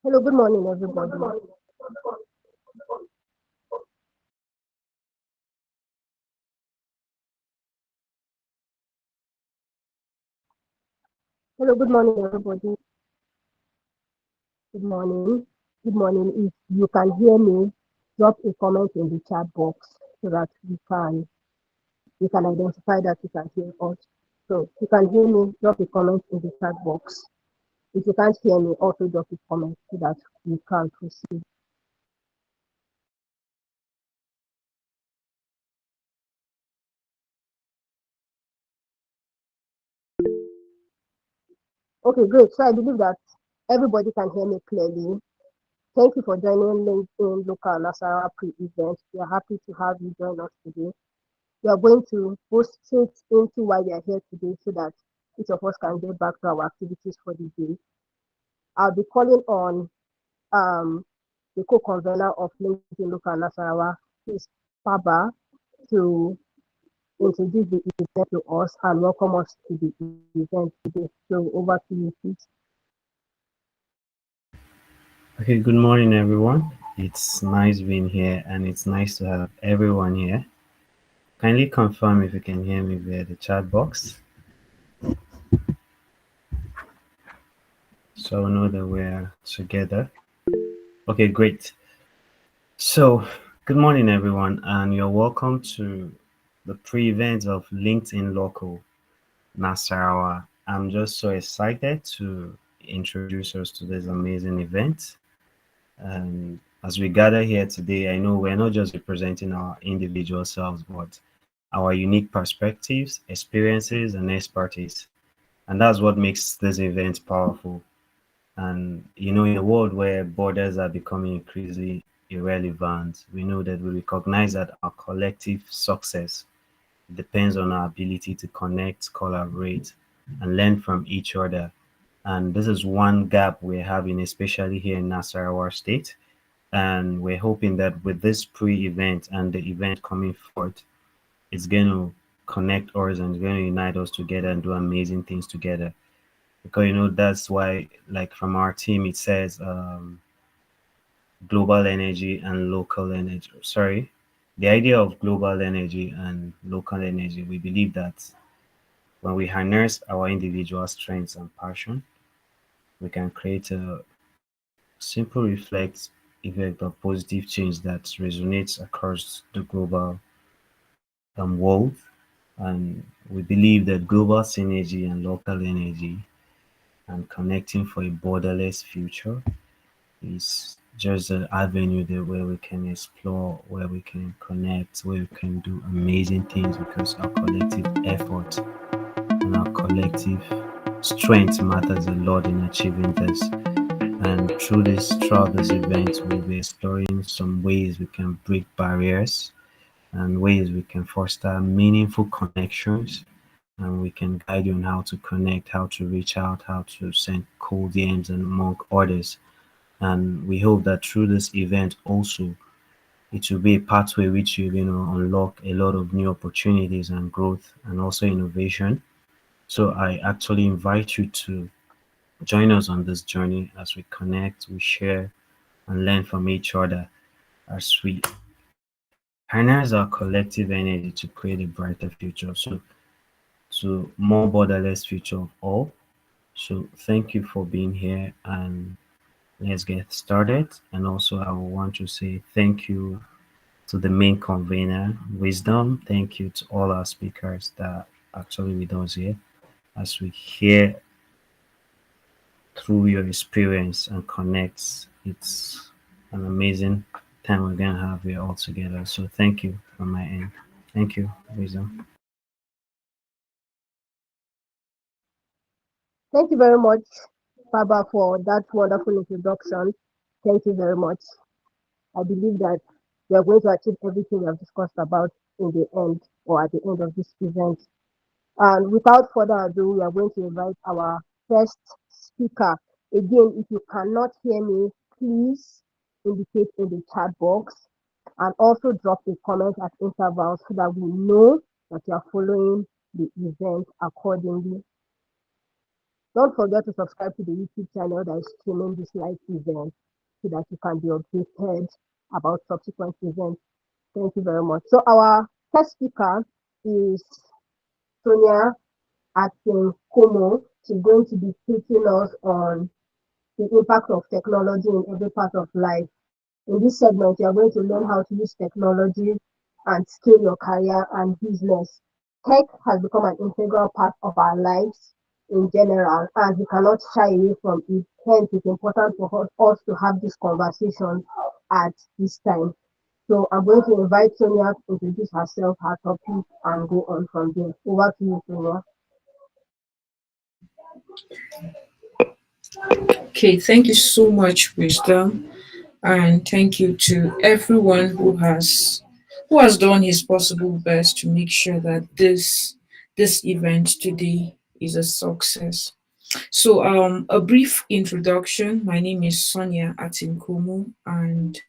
Hello, good morning, everybody. Hello, good morning, everybody. Good morning. Good morning. If you can hear me, drop a comment in the chat box so that we can identify that you can hear us. So if you can hear me, drop a comment in the chat box. If you can't hear me, also drop a comment so that we can proceed. Okay, great. So I believe that everybody can hear me clearly. Thank you for joining LinkedIn Local Nasarawa pre-event. We are happy to have you join us today. We are going to go straight into why we are here today so that each of us can get back to our activities for the day. I'll be calling on um, the co-convener of LinkedIn Local Nasarawa, Ms. Faba, to introduce the event to us and welcome us to the event today. So over to you, please. Okay, good morning, everyone. It's nice being here, and it's nice to have everyone here. Kindly confirm if you can hear me via the chat box, so I know that we're together. Okay, great. So, good morning, everyone, and you're welcome to the pre-event of LinkedIn Local Nasarawa. I'm just so excited to introduce us to this amazing event. And as we gather here today, I know we're not just representing our individual selves, but our unique perspectives, experiences, and expertise. And that's what makes this event powerful. And, in a world where borders are becoming increasingly irrelevant, we know that we recognize that our collective success depends on our ability to connect, collaborate, and learn from each other. And this is one gap we're having, especially here in Nasarawa State, and we're hoping that with this pre-event and the event coming forth, it's going to connect us and it's going to unite us together and do amazing things together. Because that's why, like from our team, it says global energy and local energy. Sorry, the idea of global energy and local energy. We believe that when we harness our individual strengths and passion, we can create a simple reflect effect of positive change that resonates across the global world. And we believe that global synergy and local energy and connecting for a borderless future is just an avenue there where we can explore, where we can connect, where we can do amazing things because our collective effort and our collective strength matters a lot in achieving this. And throughout this event, we'll be exploring some ways we can break barriers and ways we can foster meaningful connections. And we can guide you on how to connect, how to reach out, how to send cold DMs, and among others. And we hope that through this event also, it will be a pathway which will, unlock a lot of new opportunities and growth and also innovation. So I actually invite you to join us on this journey as we connect, we share, and learn from each other as we harness our collective energy to create a brighter future. So, to more borderless future of all. So, thank you for being here, and let's get started. And also, I want to say thank you to the main convener, Wisdom. Thank you to all our speakers that are actually with us here as we hear through your experience and connect. It's an amazing time we're gonna have here all together. So thank you from my end. Thank you, Wisdom. Thank you very much, Faba, for that wonderful introduction. Thank you very much. I believe that we are going to achieve everything we have discussed about in the end or at the end of this event. And without further ado, we are going to invite our first speaker. Again, if you cannot hear me, please indicate in the chat box and also drop a comment at intervals so that we know that you are following the event accordingly. Don't forget to subscribe to the YouTube channel that is streaming this live event so that you can be updated about subsequent events. Thank you very much. So our first speaker is Sonia Akin Komo. She's going to be teaching us on the impact of technology in every part of life. In this segment, you are going to learn how to use technology and scale your career and business. Tech has become an integral part of our lives in general, and we cannot shy away from it. Hence, it's important for us to have this conversation at this time. So I'm going to invite Sonia to introduce herself, her topic, and go on from there. Over to you, Sonia. Okay, thank you so much, Wisdom, and thank you to everyone who has done his possible best to make sure that this event today is a success. So, a brief introduction. My name is Sonia Atinkomo, and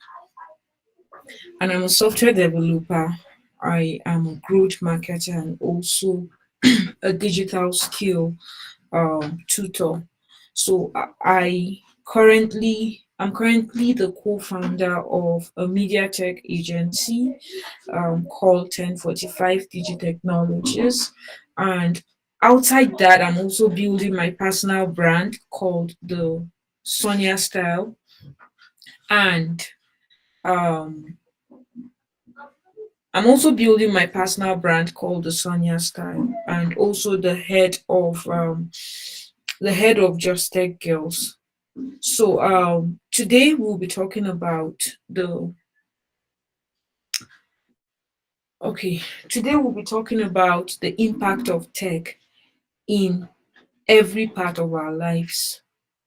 I'm a software developer. I am a growth marketer and also a digital skill tutor. So I'm currently the co-founder of a media tech agency called 1045 Digi Technologies, and outside that, I'm also building my personal brand called the Sonia Style, and um, I'm also building my personal brand called the Sonia Style, and also the head of Just Tech Girls. So today we'll be talking about the okay. Today we'll be talking about the impact of tech in every part of our lives.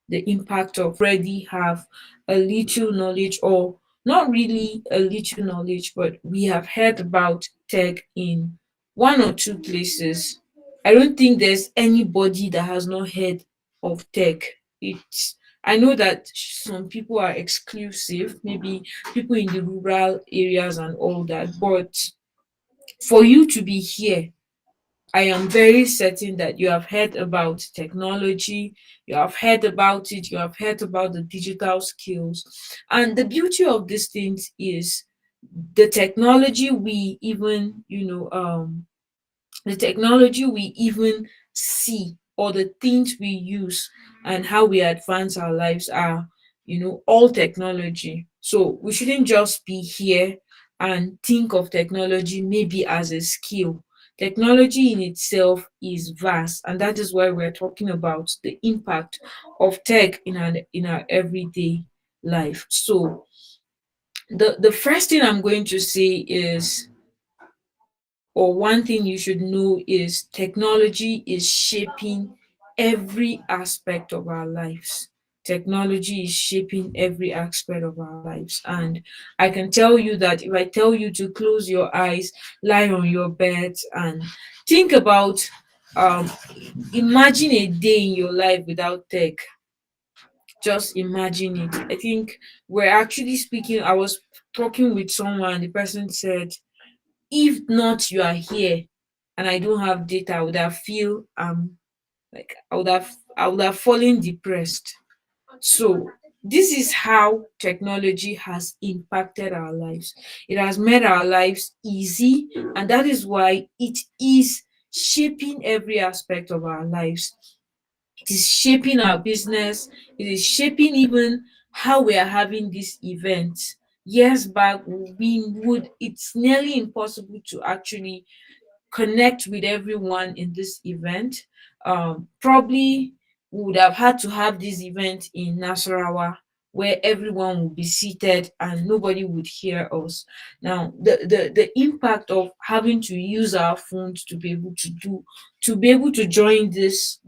The impact of already have a little knowledge, or not really a little knowledge, but we have heard about tech in one or two places. I don't think there's anybody that has not heard of tech. It's I know that some people are exclusive, maybe people in the rural areas and all that, but for you to be here, I am very certain that you have heard about technology, you have heard about it, you have heard about the digital skills. And the beauty of these things is the technology we even, the technology we even see, or the things we use and how we advance our lives are, all technology. So we shouldn't just be here and think of technology maybe as a skill. Technology in itself is vast, and that is why we're talking about the impact of tech in our everyday life. So the first thing I'm going to say is, or one thing you should know, is technology is shaping every aspect of our lives. Technology is shaping every aspect of our lives. And I can tell you that if I tell you to close your eyes, lie on your bed, and think about, um, imagine a day in your life without tech. Just imagine it. I think we're actually speaking. I was talking with someone, the person said, if not you are here and I don't have data, I would have feel like I would have fallen depressed. So this is how technology has impacted our lives. It has made our lives easy, and that is why it is shaping every aspect of our lives. It is shaping our business. It is shaping even how we are having this event. Years back, it's nearly impossible to actually connect with everyone in this event. Probably we would have had to have this event in Nasarawa, where everyone would be seated and nobody would hear us. Now, the impact of having to use our phones to be able to join this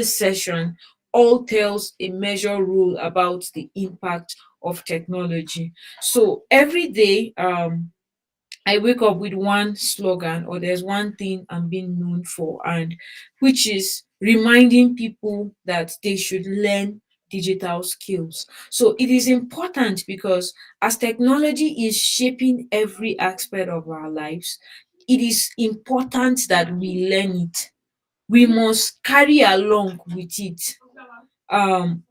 session all tells a measure rule about the impact of technology. So every day, I wake up with one slogan, or there's one thing I'm being known for, and which is reminding people that they should learn digital skills. So it is important because as technology is shaping every aspect of our lives, it is important that we learn it. we must carry along with it. um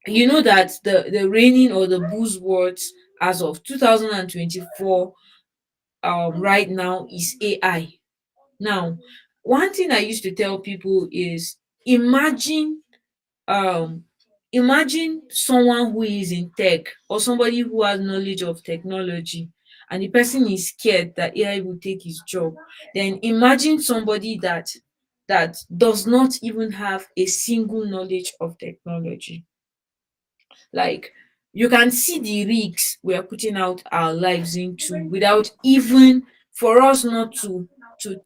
you know that the reigning or the buzzwords as of 2024 right now is AI. Now, one thing I used to tell people is, imagine um imagine someone who is in tech, or somebody who has knowledge of technology, and the person is scared that AI will take his job. Then imagine somebody that does not even have a single knowledge of technology. Like, you can see the risks we are putting out our lives into without even, for us not to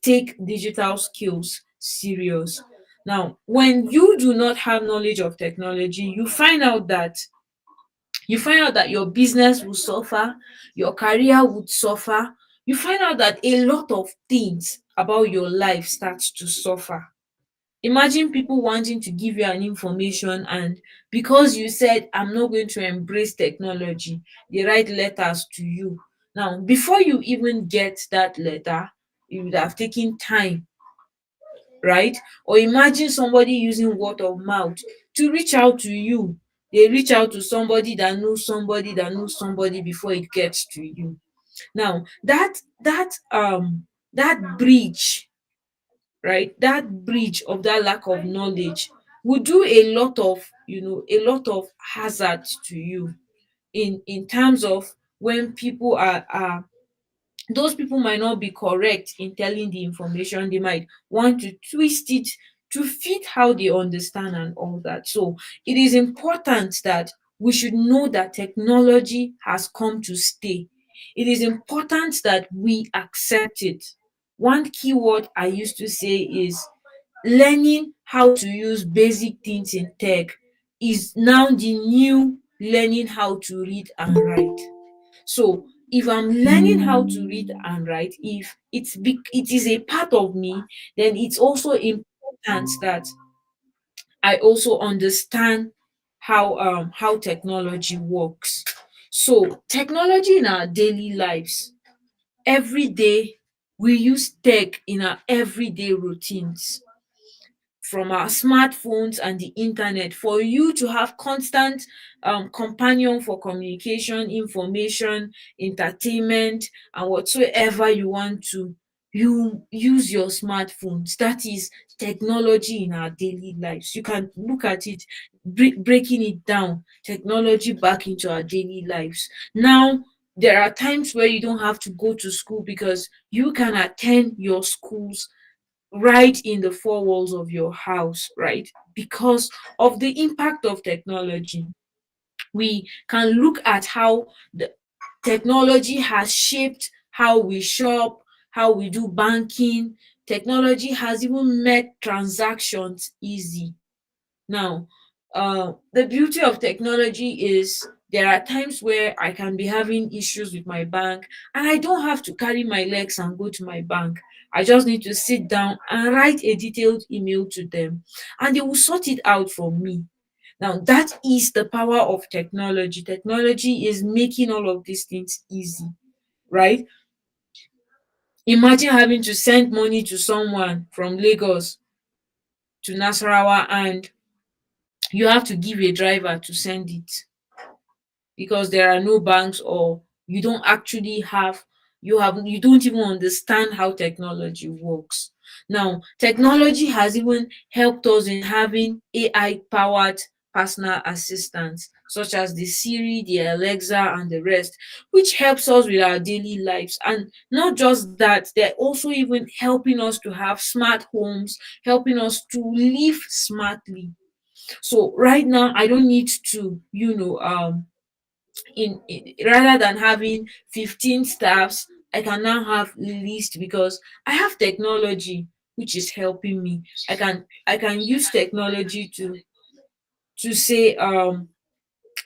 take digital skills serious. Now, when you do not have knowledge of technology, you find out that your business will suffer, your career would suffer. You find out that a lot of things about your life starts to suffer. Imagine people wanting to give you an information, and because you said, I'm not going to embrace technology, they write letters to you. Now, before you even get that letter, it would have taken time, right? Or imagine somebody using word of mouth to reach out to you. They reach out to somebody that knows somebody that knows somebody before it gets to you. Now, that bridge, right, that bridge of that lack of knowledge will do a lot of hazard to you, in terms of when people are those people might not be correct in telling the information. They might want to twist it to fit how they understand and all that. So it is important that we should know that technology has come to stay. It is important that we accept it. One key word I used to say is, learning how to use basic things in tech is now the new learning how to read and write. So if I'm learning how to read and write, if it is a part of me, then it's also important that I also understand how technology works. So technology in our daily lives, every day we use tech in our everyday routines, from our smartphones and the internet, for you to have constant companion for communication, information, entertainment, and whatsoever you want to. You use your smartphones. That is technology in our daily lives. You can look at it, breaking it down, technology back into our daily lives. Now, there are times where you don't have to go to school because you can attend your schools right in the four walls of your house, right? Because of the impact of technology, we can look at how the technology has shaped how we shop, how we do banking. Technology has even made transactions easy. Now, the beauty of technology is, there are times where I can be having issues with my bank, and I don't have to carry my legs and go to my bank. I just need to sit down and write a detailed email to them, and they will sort it out for me. Now, that is the power of technology. Technology is making all of these things easy, right? Imagine having to send money to someone from Lagos to Nasarawa, and you have to give a driver to send it, because there are no banks, or you don't actually have you don't even understand how technology works. Now, technology has even helped us in having AI powered personal assistants, such as the Siri, the Alexa, and the rest, which helps us with our daily lives. And not just that, they're also even helping us to have smart homes, helping us to live smartly. So right now, I don't need to, rather than having 15 staffs, I can now have list, because I have technology which is helping me. I can use technology to say,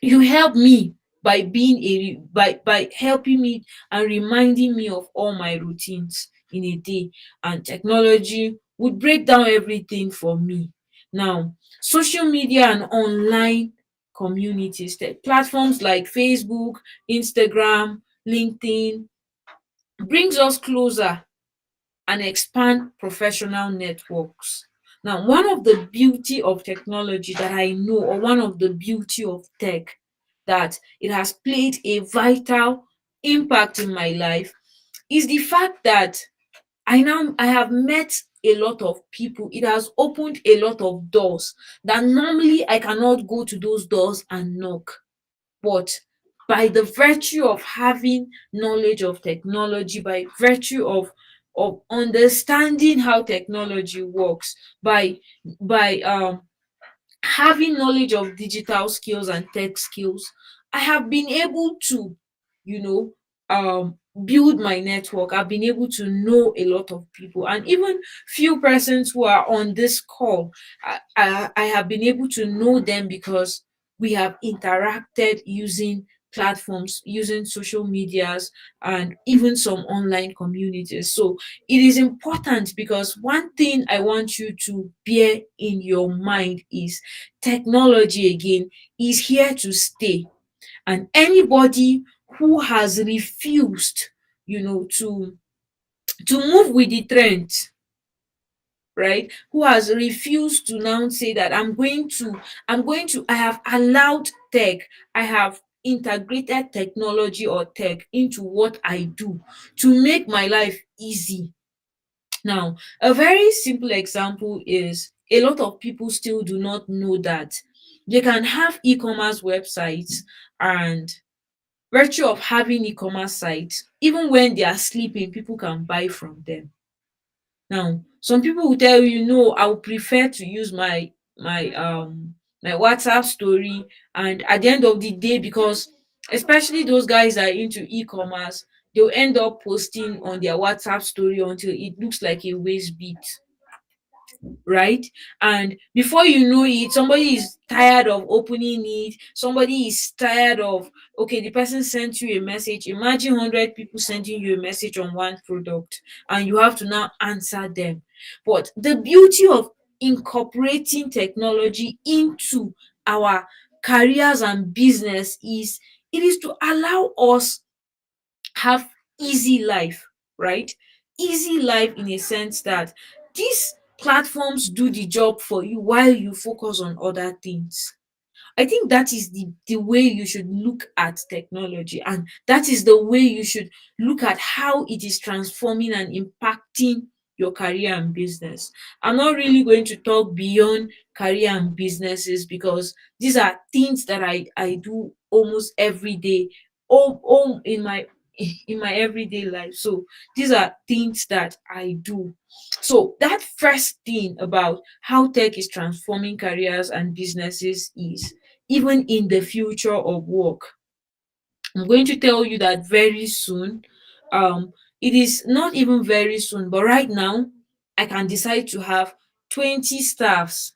you help me by being a by helping me and reminding me of all my routines in a day. And technology would break down everything for me. Now, social media and online communities, platforms like Facebook, Instagram, LinkedIn, brings us closer and expand professional networks. Now, one of the beauty of technology that I know, or one of the beauty of tech, that it has played a vital impact in my life, is the fact that I have met a lot of people. It has opened a lot of doors that normally I cannot go to those doors and knock. But by the virtue of having knowledge of technology, by virtue of understanding how technology works, by having knowledge of digital skills and tech skills, I have been able to, you know, build my network. I've been able to know a lot of people, and even few persons who are on this call, I have been able to know them because we have interacted using platforms, using social medias, and even some online communities. So it is important, because one thing I want you to bear in your mind is technology again is here to stay. And anybody who has refused, to move with the trend, right, who has refused to now say that I have allowed tech, I have integrated technology or tech into what I do to make my life easy. Now, a very simple example is, a lot of people still do not know that they can have e-commerce websites, and virtue of having e-commerce sites, even when they are sleeping, people can buy from them. Now, some people will tell you, no, I would prefer to use my WhatsApp story, and at the end of the day, because especially those guys that are into e-commerce, they'll end up posting on their WhatsApp story until it looks like a waist beat, right? And before you know it, somebody is tired of opening it, somebody is tired of, okay, the person sent you a message. Imagine 100 people sending you a message on one product, and you have to now answer them. But the beauty of incorporating technology into our careers and business is, it is to allow us have easy life, right? Easy life in a sense that these platforms do the job for you while you focus on other things. I think that is the way you should look at technology, and that is the way you should look at how it is transforming and impacting your career and business. I'm not really going to talk beyond career and businesses, because these are things that I do almost every day, all in my everyday life. So these are things that I do. So that first thing about how tech is transforming careers and businesses is, even in the future of work, I'm going to tell you that very soon, it is not even very soon, but right now, I can decide to have 20 staffs,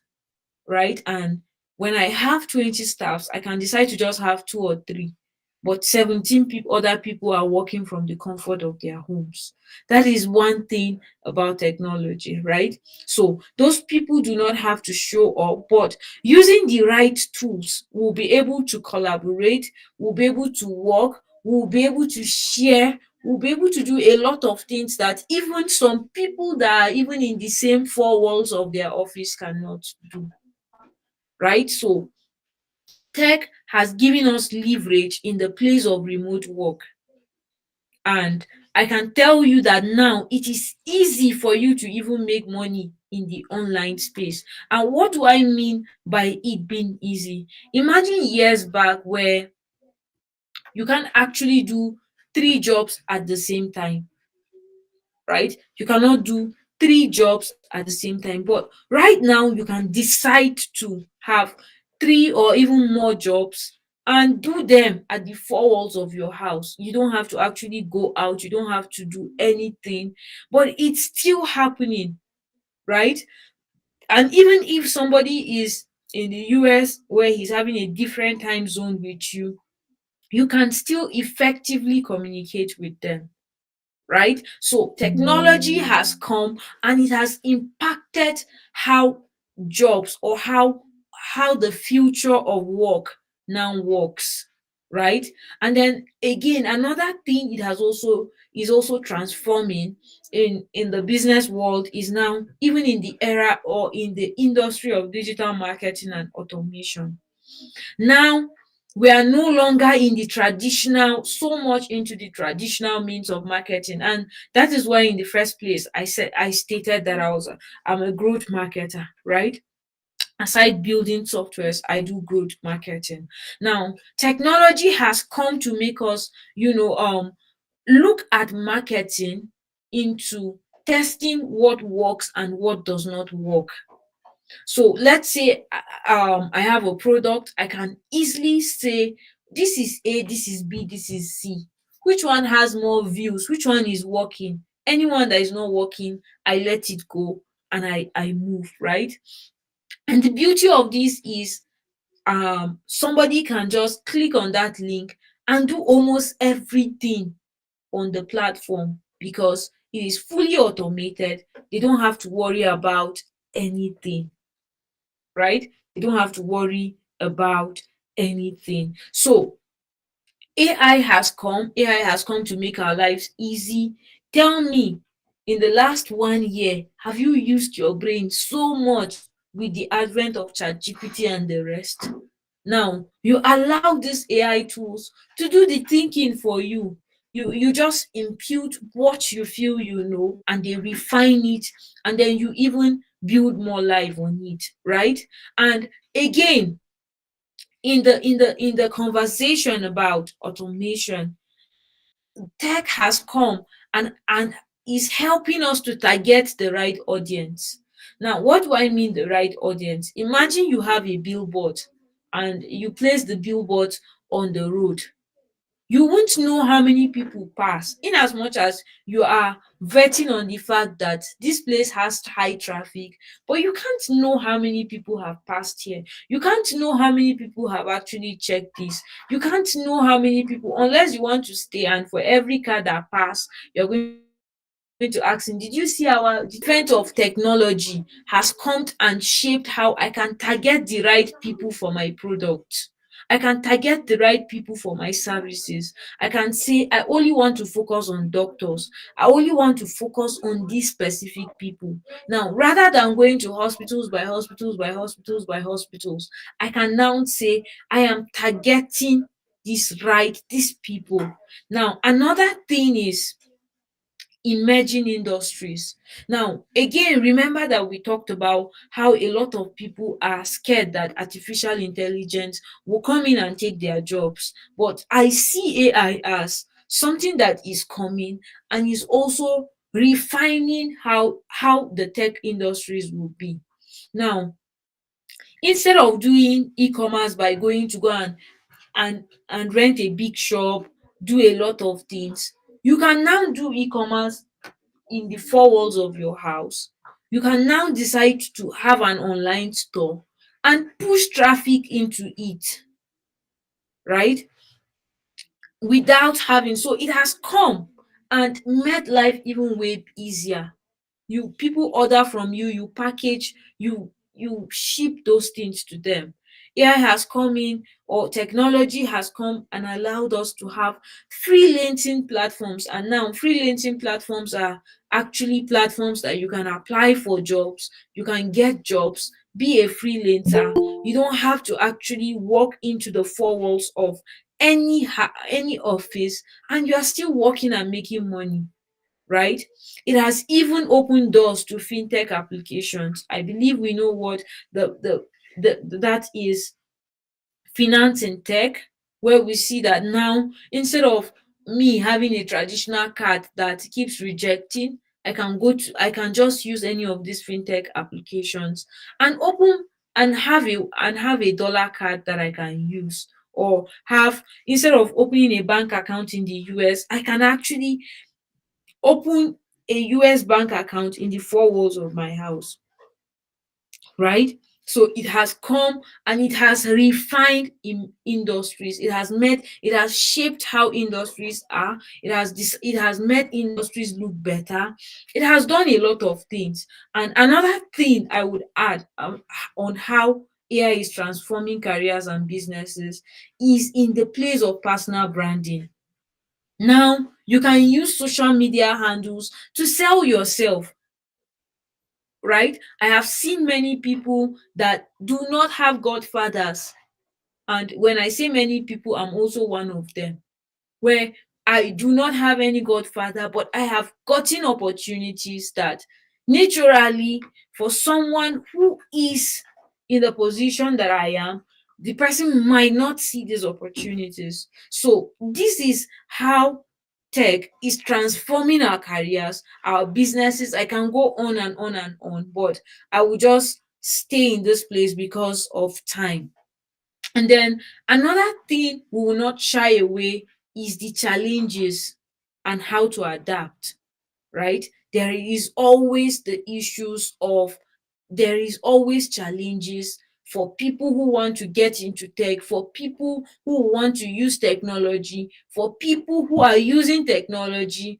right? And when I have 20 staffs, I can decide to just have two or three. But 17 people, other people are working from the comfort of their homes. That is one thing about technology, right? So those people do not have to show up, but using the right tools, we'll be able to collaborate, we'll be able to work, we'll be able to share, we'll be able to do a lot of things that even some people that are even in the same four walls of their office cannot do, right? So tech has given us leverage in the place of remote work. And I can tell you that now it is easy for you to even make money in the online space. And what do I mean by it being easy? Imagine years back where you can actually do three jobs at the same time, right? You cannot do three jobs at the same time. But right now, you can decide to have three or even more jobs and do them at the four walls of your house. You don't have to actually go out, you don't have to do anything, but it's still happening, right? And even if somebody is in the US where he's having a different time zone with you can still effectively communicate with them, right? So technology has come and it has impacted how jobs, or how the future of work now works. right? And then again, another thing it has also is also transforming in the business world is now, even in the era or in the industry of digital marketing and automation. Now we are no longer in the traditional, so much into the traditional means of marketing. And that is why in the first place I stated that I'm a growth marketer, right? Aside building softwares, I do growth marketing. Now technology has come to make us, look at marketing into testing what works and what does not work. So let's say I have a product, I can easily say this is A, this is B, this is C. Which one has more views? Which one is working? Anyone that is not working, I let it go and I move, right? And the beauty of this is somebody can just click on that link and do almost everything on the platform because it is fully automated. They don't have to worry about anything, right? They don't have to worry about anything. So AI has come to make our lives easy. Tell me, in the last 1 year, have you used your brain so much with the advent of ChatGPT and the rest? Now, you allow these AI tools to do the thinking for you. You just impute what you feel you know and they refine it, and then you even build more life on it, right? And again, in the conversation about automation, tech has come and is helping us to target the right audience. Now, what do I mean the right audience? Imagine you have a billboard and you place the billboard on the road. You won't know how many people pass, in as much as you are vetting on the fact that this place has high traffic, but you can't know how many people have passed here. You can't know how many people have actually checked this. You can't know how many people, unless you want to stay and for every car that pass, you're going to ask him, did you see our the advent of technology has come and shaped how I can target the right people for my product. I can target the right people for my services. I can say I only want to focus on doctors. I only want to focus on these specific people. Now, rather than going to hospitals by hospitals by hospitals by hospitals, I can now say I am targeting these people. Now, another thing is emerging industries. Now, again, remember that we talked about how a lot of people are scared that artificial intelligence will come in and take their jobs. But I see AI as something that is coming and is also refining how the tech industries will be. Now, instead of doing e-commerce by going to go and rent a big shop, do a lot of things, you can now do e-commerce in the four walls of your house. You can now decide to have an online store and push traffic into it, right? Without having, so it has come and made life even way easier. You people order from you, you package, you ship those things to them. AI has come in, or technology has come and allowed us to have freelancing platforms. And now freelancing platforms are actually platforms that you can apply for jobs, you can get jobs, be a freelancer. You don't have to actually walk into the four walls of any office, and you are still working and making money, right? It has even opened doors to fintech applications. I believe we know what that is, finance and tech, where we see that now, instead of me having a traditional card that keeps rejecting, I can just use any of these fintech applications and open and have a dollar card that I can use, or have, instead of opening a bank account in the US, I can actually open a US bank account in the four walls of my house, right? So it has come and it has refined in industries. It has shaped how industries are. It has made industries look better. It has done a lot of things. And another thing I would add on how AI is transforming careers and businesses is in the place of personal branding. Now, you can use social media handles to sell yourself, right? I have seen many people that do not have godfathers. And when I say many people, I'm also one of them, where I do not have any godfather, but I have gotten opportunities that naturally, for someone who is in the position that I am, the person might not see these opportunities. So, this is how tech is transforming our careers, our businesses. I can go on and on and on, but I will just stay in this place because of time. And then another thing we will not shy away is the challenges and how to adapt, right? There is always the issues of, there is always challenges for people who want to get into tech, for people who want to use technology, for people who are using technology.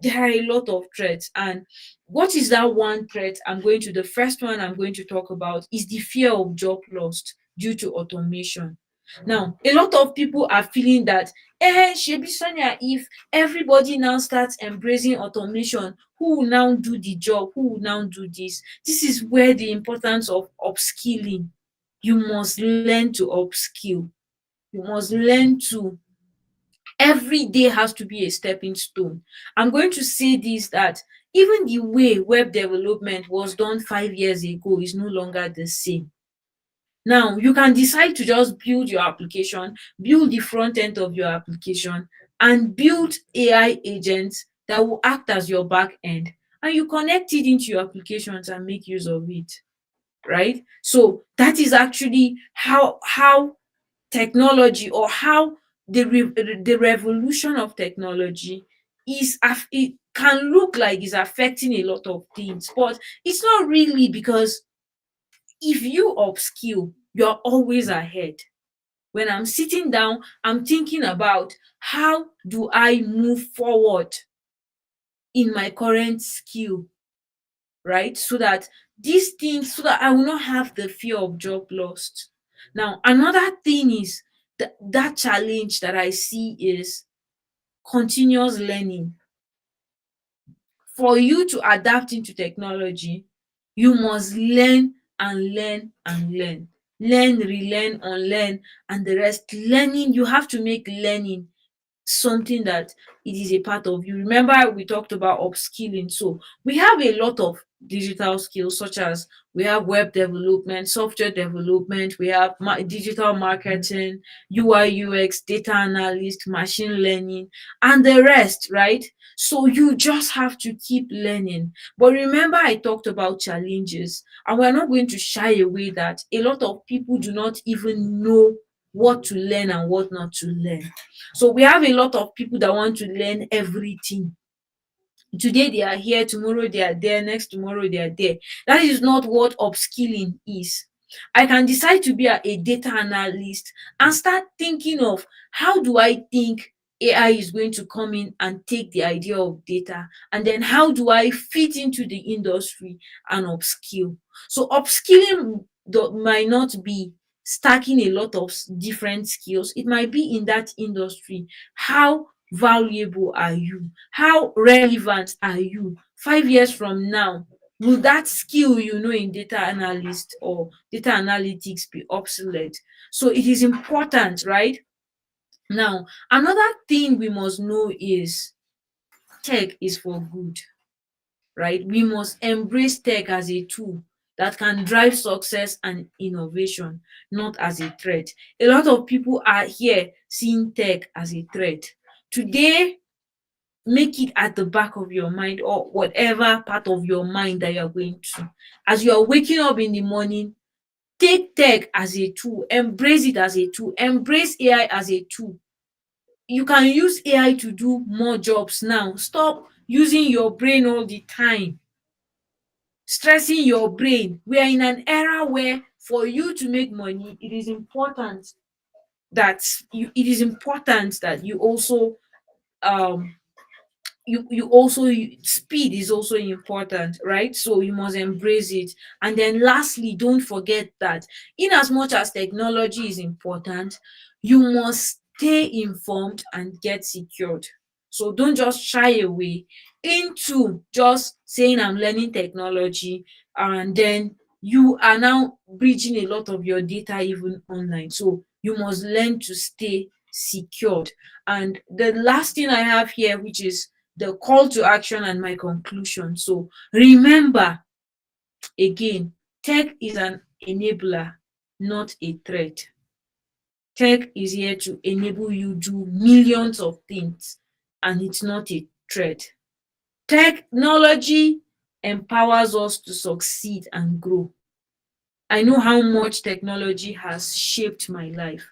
There are a lot of threats. And what is that one threat? The first one I'm going to talk about is the fear of job loss due to automation. Now, a lot of people are feeling that, shebi Sonia, if everybody now starts embracing automation, who will now do the job? Who will now do this? This is where the importance of upskilling. You must learn to upskill. You must learn to, every day has to be a stepping stone. I'm going to say this, that even the way web development was done 5 years ago is no longer the same. Now, you can decide to just build your application, build the front end of your application, and build AI agents that will act as your back end. And you connect it into your applications and make use of it, right? So that is actually how technology, or how the revolution of technology it can look like it's affecting a lot of things, but it's not really, because if you upskill, you're always ahead. When I'm sitting down, I'm thinking about how do I move forward in my current skill, right? So that these things, so that I will not have the fear of job lost. Now, another thing is that challenge that I see is continuous learning. For you to adapt into technology, you must learn and learn and learn. Learn, relearn, unlearn, and the rest. Learning, you have to make learning something that it is a part of you. Remember, we talked about upskilling. So we have a lot of digital skills, such as we have web development, software development, we have digital marketing, UI, UX, data analyst, machine learning, and the rest, right? So you just have to keep learning. But remember, I talked about challenges, and we're not going to shy away that a lot of people do not even know what to learn and what not to learn. So we have a lot of people that want to learn everything. Today they are here, tomorrow they are there, next tomorrow they are there. That is not what upskilling is. I can decide to be a data analyst and start thinking of, how do I think AI is going to come in and take the idea of data, and then how do I fit into the industry and upskill. So upskilling might not be stacking a lot of different skills. It might be in that industry. How valuable are you? How relevant are you 5 years from now? Will that skill you know in data analyst or data analytics be obsolete? So it is important, right? Now, another thing we must know is tech is for good, right? We must embrace tech as a tool that can drive success and innovation, not as a threat. A lot of people are here seeing tech as a threat. Today, make it at the back of your mind, or whatever part of your mind that you're going to. As you are waking up in the morning, take tech as a tool, embrace it as a tool, embrace AI as a tool. You can use AI to do more jobs now. Stop using your brain all the time, stressing your brain. We are in an era where, for you to make money, it is important that you also um you also speed is also important, right? So you must embrace it. And then lastly, don't forget that in as much as technology is important, you must stay informed and get secured. So don't just shy away into just saying I'm learning technology, and then you are now bridging a lot of your data even online. So you must learn to stay secured. And the last thing I have here, which is the call to action and my conclusion. So remember, again, tech is an enabler, not a threat. Tech is here to enable you do millions of things, and it's not a threat. Technology empowers us to succeed and grow. I know how much technology has shaped my life.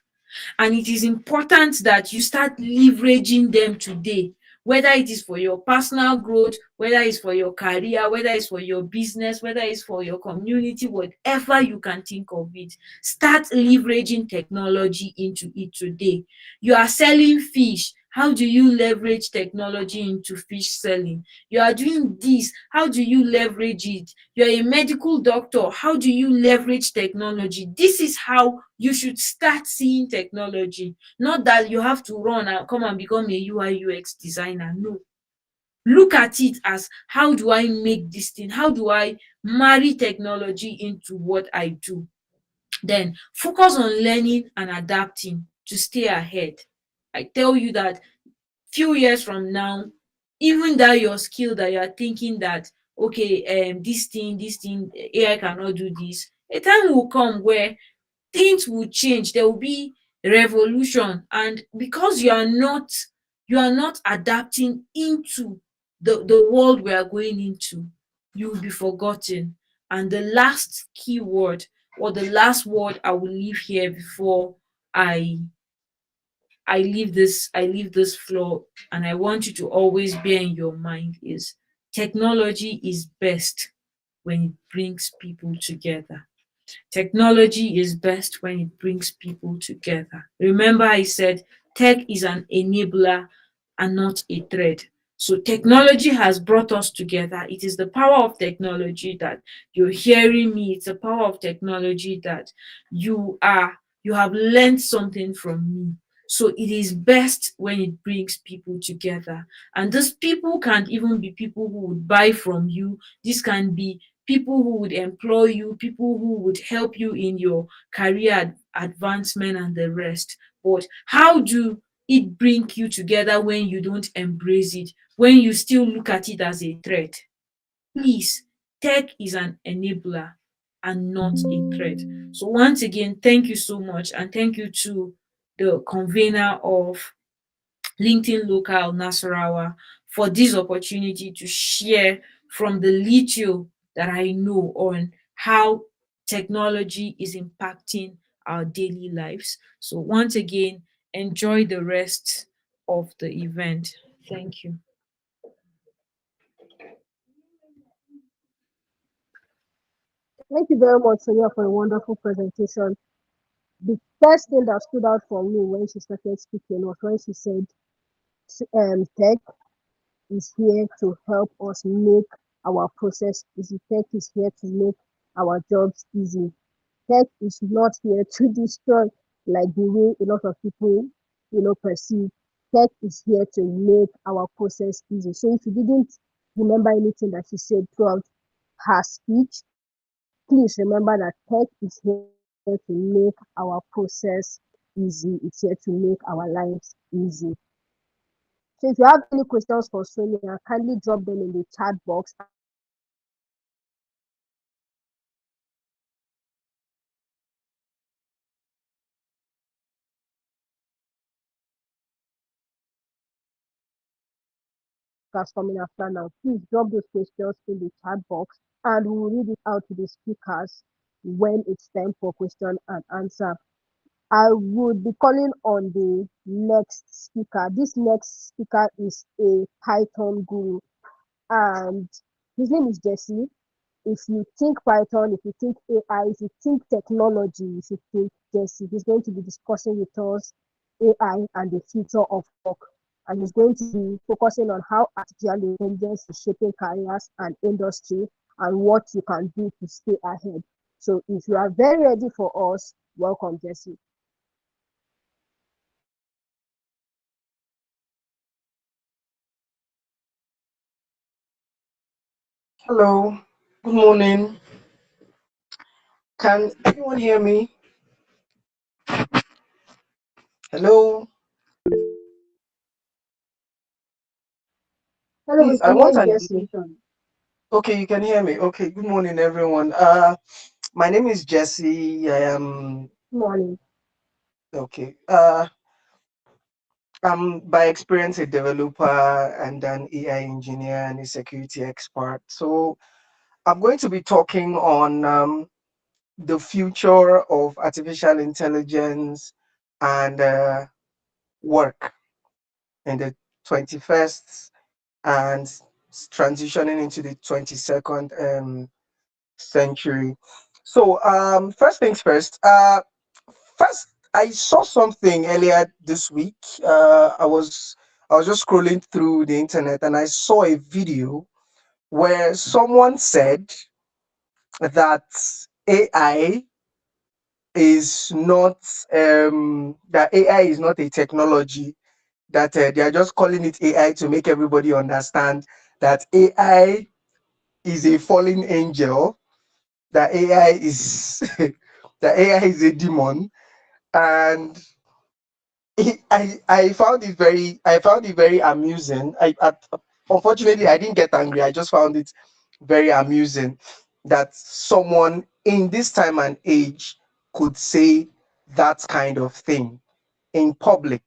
And it is important that you start leveraging them today, whether it is for your personal growth, whether it's for your career, whether it's for your business, whether it's for your community, whatever you can think of it. Start leveraging technology into it today. You are selling fish. How do you leverage technology into fish selling? You are doing this. How do you leverage it? You're a medical doctor. How do you leverage technology? This is how you should start seeing technology. Not that you have to run and come and become a UI UX designer. No. Look at it as, how do I make this thing? How do I marry technology into what I do? Then focus on learning and adapting to stay ahead. I tell you that few years from now, even that your skill that you are thinking that, okay, this thing AI cannot do this, a time will come where things will change. There will be revolution, and because you are not adapting into the world we are going into, you will be forgotten. And the last key word, or the last word I will leave here before I I leave this floor, and I want you to always bear in your mind, is technology is best when it brings people together. Technology is best when it brings people together. Remember, I said tech is an enabler and not a threat. So technology has brought us together. It is the power of technology that you're hearing me. It's the power of technology that you have learned something from me. So it is best when it brings people together. And these people can even be people who would buy from you. This can be people who would employ you, people who would help you in your career advancement and the rest. But how do it bring you together when you don't embrace it, when you still look at it as a threat? Please, tech is an enabler and not a threat. So once again, thank you so much, and thank you to the convener of LinkedIn Local Nasarawa for this opportunity to share from the little that I know on how technology is impacting our daily lives. So once again, enjoy the rest of the event. Thank you. Thank you very much, Sonia, for a wonderful presentation. The first thing that stood out for me when she started speaking was when she said, tech is here to help us make our process easy. Tech is here to make our jobs easy. Tech is not here to destroy, like the way a lot of people, perceive. Tech is here to make our process easy. So if you didn't remember anything that she said throughout her speech, please remember that tech is here to make our process easy. It's here to make our lives easy. So if you have any questions for Sonia, kindly drop them in the chat box and we will read it out to the speakers. Speakers coming after now, please drop those questions in the chat box and we will read it out to the speakers when it's time for question and answer. I would be calling on the next speaker. This next speaker is a Python guru and his name is Jesse. If you think Python, if you think AI, if you think technology, you should think Jesse. He's going to be discussing with us AI and the future of work. and is going to be focusing on how artificial intelligence is shaping careers and industry and what you can do to stay ahead. So if you are very ready for us, welcome, Jesse. Hello, good morning. Can anyone hear me? Hello, Hello, we please. I can hear want you, an Jesse. indication. Okay, you can hear me. Okay, good morning, everyone. My name is Jesse. I am Good morning. okay. I'm by experience a developer and an AI engineer and a security expert. So I'm going to be talking on the future of artificial intelligence and work in the 21st and transitioning into the 22nd century. So, first things first. First, I saw something earlier this week. I was just scrolling through the internet and I saw a video where someone said that AI is not that AI is not a technology, that they are just calling it AI to make everybody understand that AI is a fallen angel, that AI is that AI is a demon, and I found it very amusing. Unfortunately I didn't get angry. I just found it very amusing that someone in this time and age could say that kind of thing in public.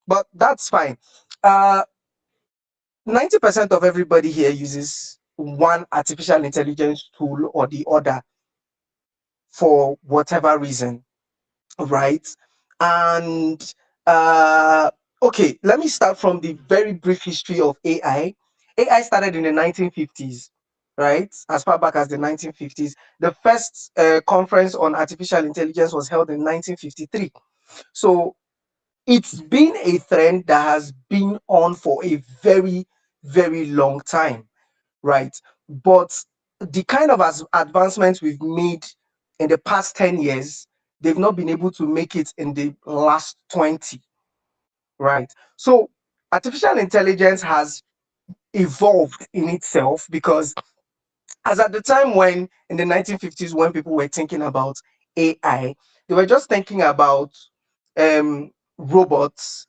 But that's fine. Uh, 90% of everybody here uses one artificial intelligence tool or the other for whatever reason, right? And okay, let me start from the very brief history of AI. AI started in the 1950s, right? As far back as the 1950s. The first conference on artificial intelligence was held in 1953. So it's been a trend that has been on for a very, very long time, right? But the kind of advancements we've made in the past 10 years, they've not been able to make it in the last 20, right? So artificial intelligence has evolved in itself because as at the time when in the 1950s when people were thinking about AI, they were just thinking about robots,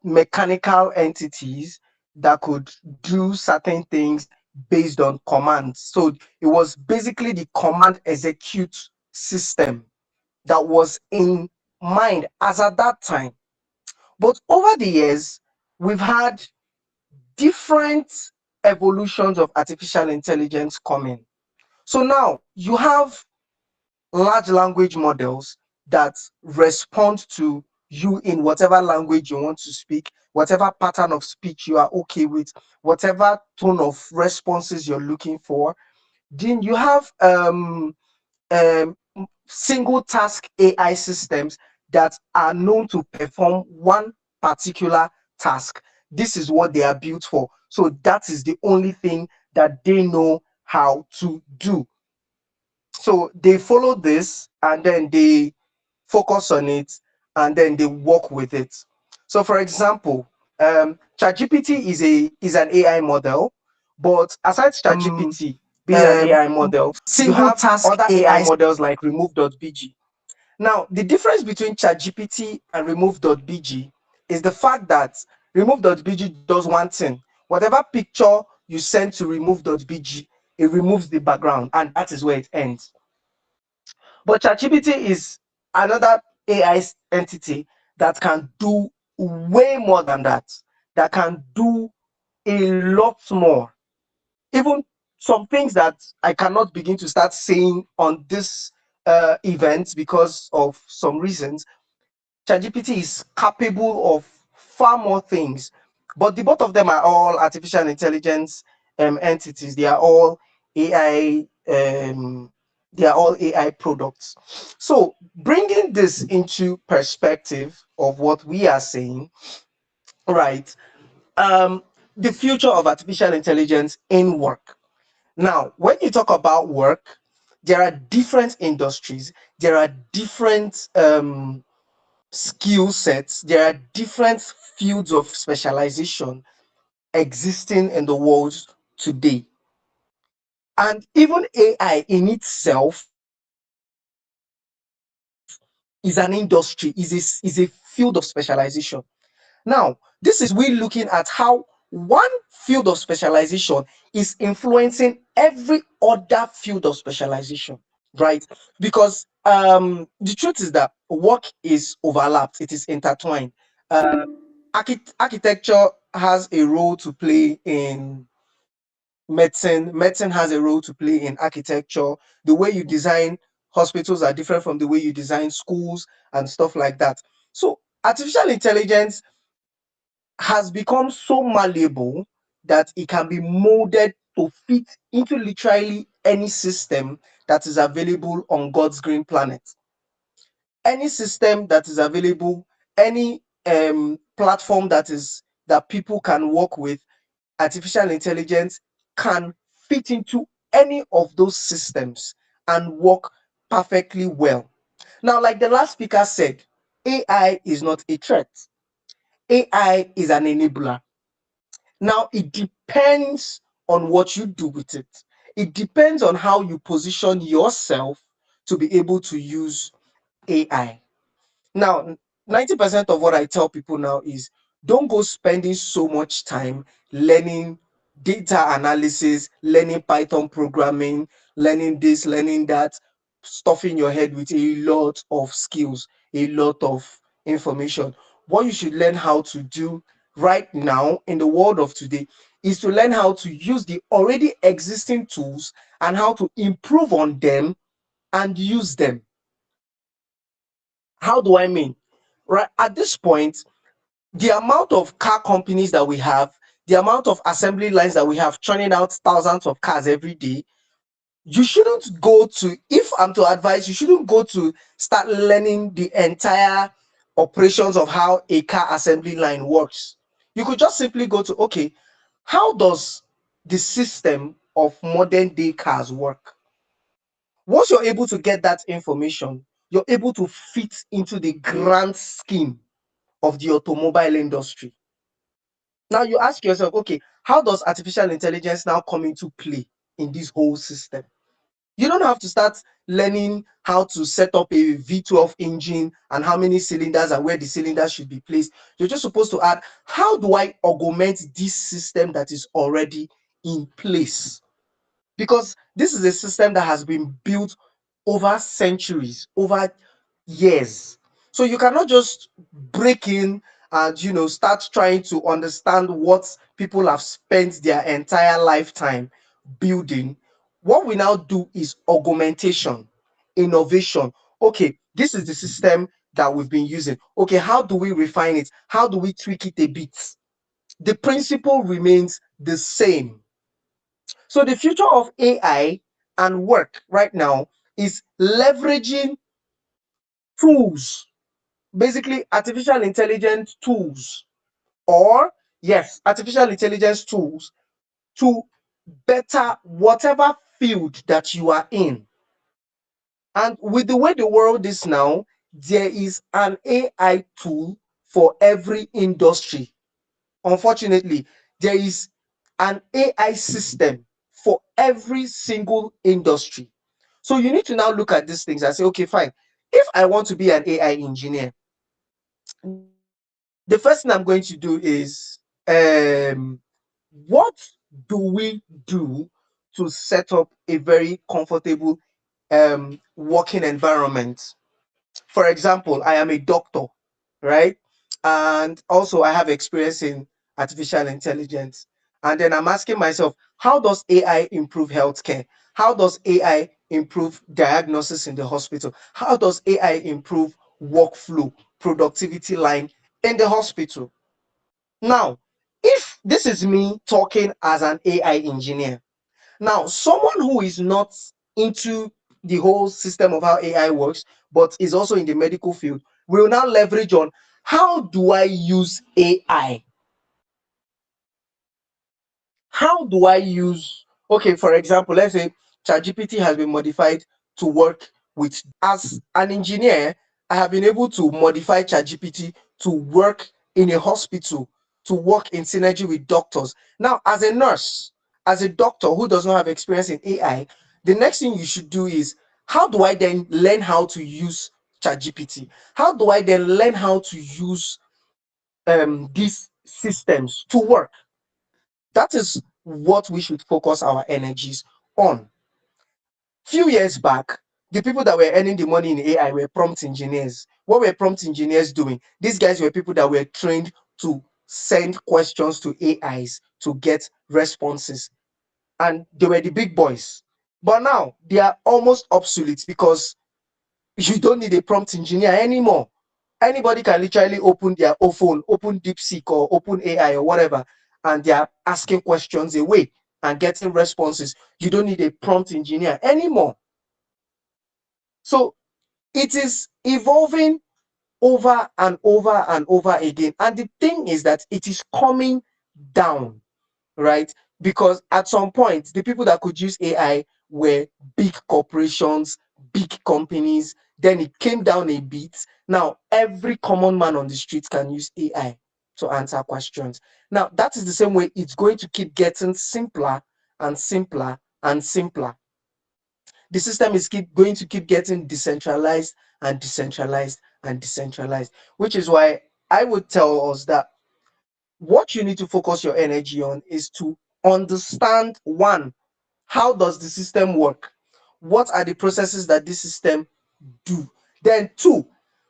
mechanical entities that could do certain things based on commands. So it was basically the command execute system that was in mind as at that time. But over the years, we've had different evolutions of artificial intelligence coming. So now you have large language models that respond to you in whatever language you want to speak, whatever pattern of speech you are okay with, whatever tone of responses you're looking for. Then you have um, single task AI systems that are known to perform one particular task. This is what they are built for. So that is the only thing that they know how to do. So they follow this and then they focus on it and then they work with it. So for example, ChatGPT is an AI model, but aside ChatGPT being an AI model, you Single have task other AI AI. models like remove.bg. Now, the difference between ChatGPT and remove.bg is the fact that remove.bg does one thing. Whatever picture you send to remove.bg, it removes the background, and that is where it ends. But ChatGPT is another AI entity that can do way more than that, that can do a lot more. Even some things that I cannot begin to start saying on this event because of some reasons. ChatGPT is capable of far more things, but the both of them are all artificial intelligence entities. They are all AI. They are all AI products. So bringing this into perspective of what we are saying, right? Um, the future of artificial intelligence in work. Now, when you talk about work, there are different industries, there are different skill sets, there are different fields of specialization existing in the world today. And even AI in itself is an industry, is a field of specialization. Now, this is we looking at how one field of specialization is influencing every other field of specialization, right? Because the truth is that work is overlapped, it is intertwined. Uh, Architecture has a role to play in medicine. Medicine has a role to play in architecture. The way you design hospitals are different from the way you design schools and stuff like that. So artificial intelligence has become so malleable that it can be molded to fit into literally any system that is available on God's green planet. Any system that is available, any platform that people can work with, artificial intelligence can fit into any of those systems and work perfectly well. Now, like the last speaker said, AI is not a threat. AI is an enabler. Now, it depends on what you do with it. It depends on how you position yourself to be able to use AI. Now, 90% of what I tell people now is don't go spending so much time learning data analysis, learning Python programming, learning this, learning that, stuffing your head with a lot of skills, a lot of information. What you should learn how to do right now in the world of today is to learn how to use the already existing tools and how to improve on them and use them. How do I mean? Right at this point, the amount of car companies that we have, the amount of assembly lines that we have churning out thousands of cars every day, you shouldn't go to, if I'm to advise, you shouldn't go to start learning the entire operations of how a car assembly line works. You could just simply go to, okay, how does the system of modern day cars work? Once you're able to get that information, you're able to fit into the grand scheme of the automobile industry. Now you ask yourself, okay, how does artificial intelligence now come into play in this whole system? You don't have to start learning how to set up a V12 engine and how many cylinders and where the cylinders should be placed. You're just supposed to add, how do I augment this system that is already in place? Because this is a system that has been built over centuries, over years. So you cannot just break in and start trying to understand what people have spent their entire lifetime building. What we now do is augmentation, innovation. Okay, this is the system that we've been using. Okay, how do we refine it? How do we tweak it a bit? The principle remains the same. So the future of AI and work right now is leveraging tools, basically artificial intelligence tools, or yes, artificial intelligence tools to better whatever field that you are in. And with the way the world is now, there is an AI tool for every industry. Unfortunately, there is an AI system for every single industry. So you need to now look at these things and say, okay, fine. If I want to be an AI engineer, the first thing I'm going to do is what do we do to set up a very comfortable working environment? For example, I am a doctor, right? And also I have experience in artificial intelligence. And then I'm asking myself, how does AI improve healthcare? How does AI improve diagnosis in the hospital? How does AI improve workflow, productivity line in the hospital? Now, if this is me talking as an AI engineer, now, someone who is not into the whole system of how AI works, but is also in the medical field, will now leverage on how do I use AI? How do I use, okay, for example, let's say ChatGPT has been modified to work with, as an engineer, I have been able to modify ChatGPT to work in a hospital, to work in synergy with doctors. Now, as a nurse, as a doctor who does not have experience in AI, the next thing you should do is, how do I then learn how to use ChatGPT? How do I then learn how to use these systems to work? That is what we should focus our energies on. Few years back, the people that were earning the money in AI were prompt engineers. What were prompt engineers doing? These guys were people that were trained to send questions to AIs to get responses, and they were the big boys. But now they are almost obsolete because you don't need a prompt engineer anymore. Anybody can literally open their own phone, open DeepSeek or open AI or whatever, and they are asking questions away and getting responses. You don't need a prompt engineer anymore. So it is evolving over and over and over again. And the thing is that it is coming down, right? Because at some point, the people that could use AI were big corporations, big companies. Then it came down a bit. Now, every common man on the street can use AI to answer questions. Now, that is the same way it's going to keep getting simpler and simpler and simpler. The system is going to keep getting decentralized and decentralized and decentralized, which is why I would tell us that what you need to focus your energy on is to understand, one, how does the system work? What are the processes that this system do? Then two,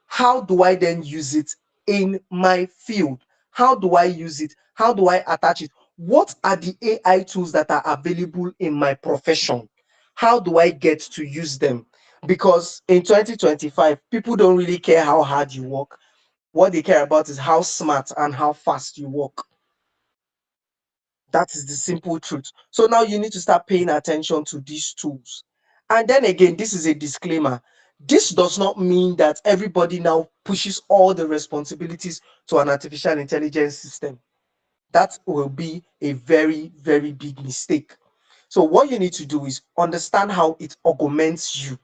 how do I then use it in my field? How do I use it? How do I attach it? What are the AI tools that are available in my profession? How do I get to use them? Because in 2025, people don't really care how hard you work. What they care about is how smart and how fast you work. That is the simple truth. So now you need to start paying attention to these tools. And then again, this is a disclaimer. This does not mean that everybody now pushes all the responsibilities to an artificial intelligence system. That will be a very, very big mistake. So what you need to do is understand how it augments you.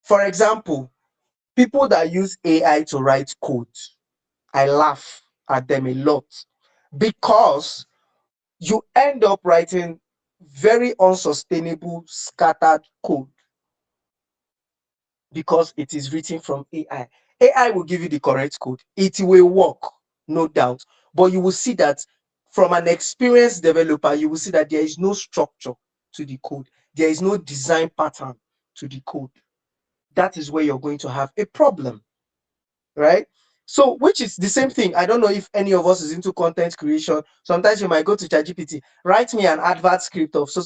For example, people that use AI to write code, I laugh at them a lot because you end up writing very unsustainable, scattered code because it is written from AI. AI will give you the correct code. It will work, no doubt. But you will see that from an experienced developer, you will see that there is no structure to the code. There is no design pattern to the code. That is where you're going to have a problem, right? So, which is the same thing. I don't know if any of us is into content creation. Sometimes you might go to ChatGPT, write me an advert script of so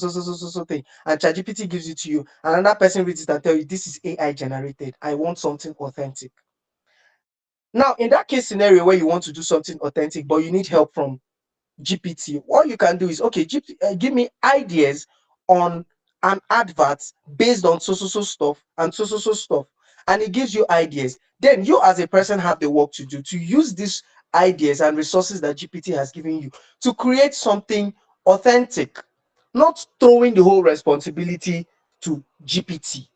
thing, and ChatGPT gives it to you. And another person reads it and tell you this is AI generated. I want something authentic. Now, in that case scenario where you want to do something authentic, but you need help from GPT, what you can do is, okay, give me ideas on an advert based on so stuff and so stuff, and it gives you ideas. Then you as a person have the work to do to use these ideas and resources that GPT has given you to create something authentic, not throwing the whole responsibility to GPT.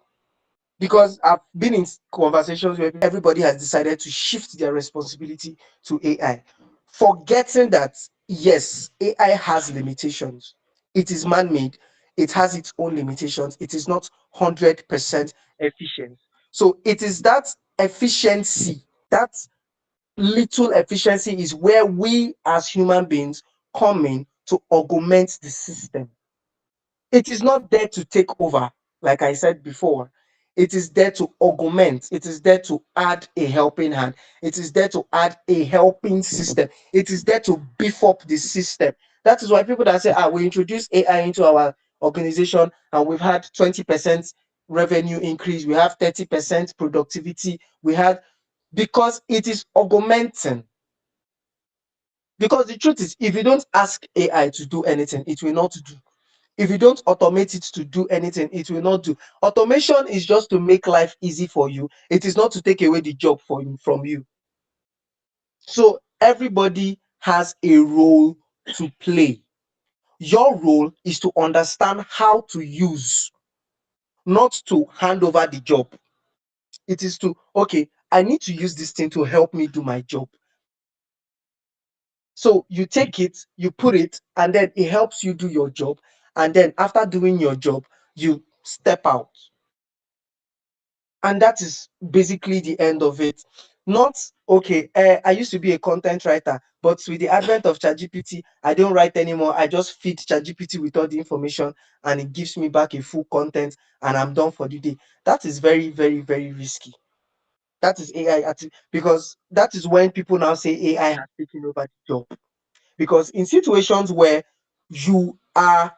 Because I've been in conversations where everybody has decided to shift their responsibility to AI, forgetting that yes, AI has limitations. It is man-made. It has its own limitations. It is not 100% efficient. So it is that efficiency, that little efficiency is where we as human beings come in to augment the system. It is not there to take over, like I said before. It is there to augment. It is there to add a helping hand. It is there to add a helping system. It is there to beef up the system. That is why people that say, we introduced AI into our organization and we've had 20% revenue increase, we have 30% productivity, we had, because it is augmenting. Because the truth is, if you don't ask AI to do anything, it will not do. If you don't automate it to do anything, it will not do. Automation is just to make life easy for you. It is not to take away the job from you. So everybody has a role to play. Your role is to understand how to use, not to hand over the job. It is to, okay, I need to use this thing to help me do my job. So you take it, you put it, and then it helps you do your job. And then after doing your job, you step out. And that is basically the end of it. Not okay. I used to be a content writer, but with the advent of ChatGPT, I don't write anymore. I just feed ChatGPT with all the information, and it gives me back a full content, and I'm done for the day. That is very, very, very risky. That is because that is when people now say AI has taken over the job. Because in situations where you are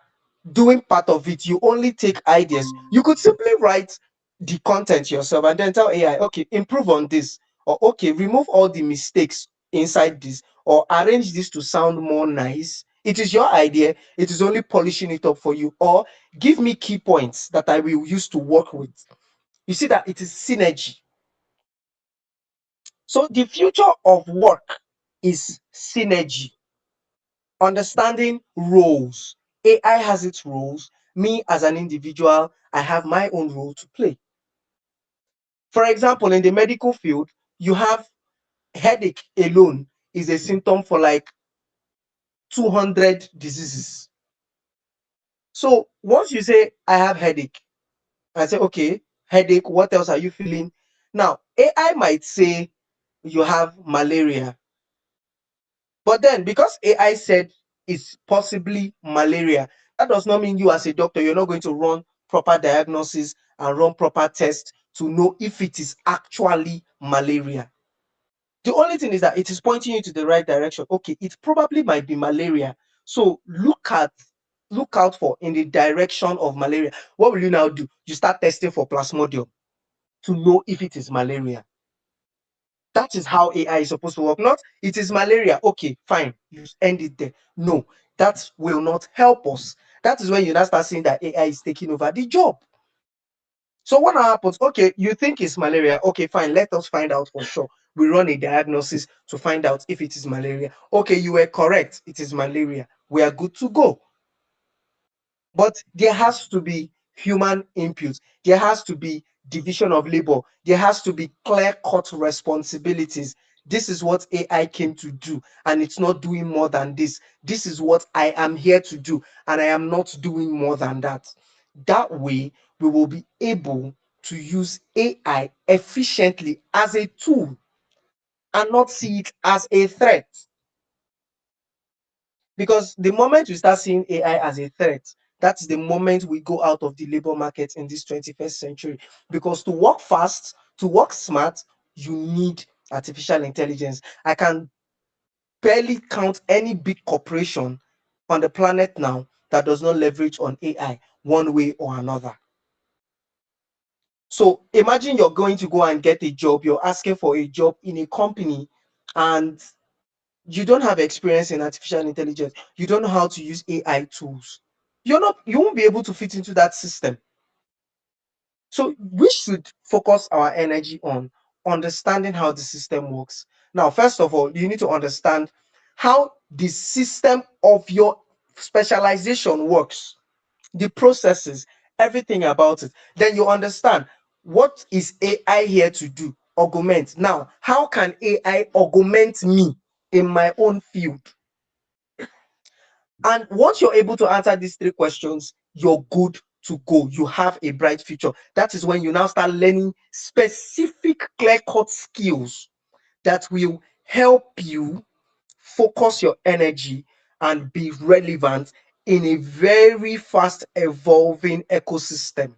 doing part of it, you only take ideas. You could simply write the content yourself and then tell AI, okay, improve on this, or okay, remove all the mistakes inside this, or arrange this to sound more nice. It is your idea, it is only polishing it up for you, or give me key points that I will use to work with. You see that it is synergy. So the future of work is synergy, understanding roles. AI has its roles. Me as an individual, I have my own role to play. For example, in the medical field, you have headache alone is a symptom for like 200 diseases. So once you say, I have headache, I say, okay, headache, what else are you feeling? Now, AI might say you have malaria. But then, because AI said it's possibly malaria, that does not mean you, as a doctor, you're not going to run proper diagnosis and run proper tests to know if it is actually malaria. The only thing is that it is pointing you to the right direction. Okay, it probably might be malaria. So look out for in the direction of malaria. What will you now do? You start testing for plasmodium to know if it is malaria. That is how AI is supposed to work. Not it is malaria. Okay, fine. You end it there. No, that will not help us. That is when you now start seeing that AI is taking over the job. So what happens? Okay, you think it's malaria. Okay, fine. Let us find out for sure. We run a diagnosis to find out if it is malaria. Okay, you were correct. It is malaria. We are good to go. But there has to be human input. There has to be division of labor. There has to be clear-cut responsibilities. This is what AI came to do, and it's not doing more than this. This is what I am here to do, and I am not doing more than that. That way, we will be able to use AI efficiently as a tool and not see it as a threat. Because the moment we start seeing AI as a threat, that's the moment we go out of the labor market in this 21st century. Because to work fast, to work smart, you need artificial intelligence. I can barely count any big corporation on the planet now that does not leverage on AI one way or another. So imagine you're going to go and get a job, you're asking for a job in a company, and you don't have experience in artificial intelligence, you don't know how to use AI tools, you won't be able to fit into that system. So we should focus our energy on understanding how the system works. Now, first of all, you need to understand how the system of your specialization works, the processes, everything about it. Then you understand, what is AI here to do? Augment. Now, how can AI augment me in my own field? And once you're able to answer these three questions, you're good to go. You have a bright future. That is when you now start learning specific clear cut skills that will help you focus your energy and be relevant in a very fast evolving ecosystem.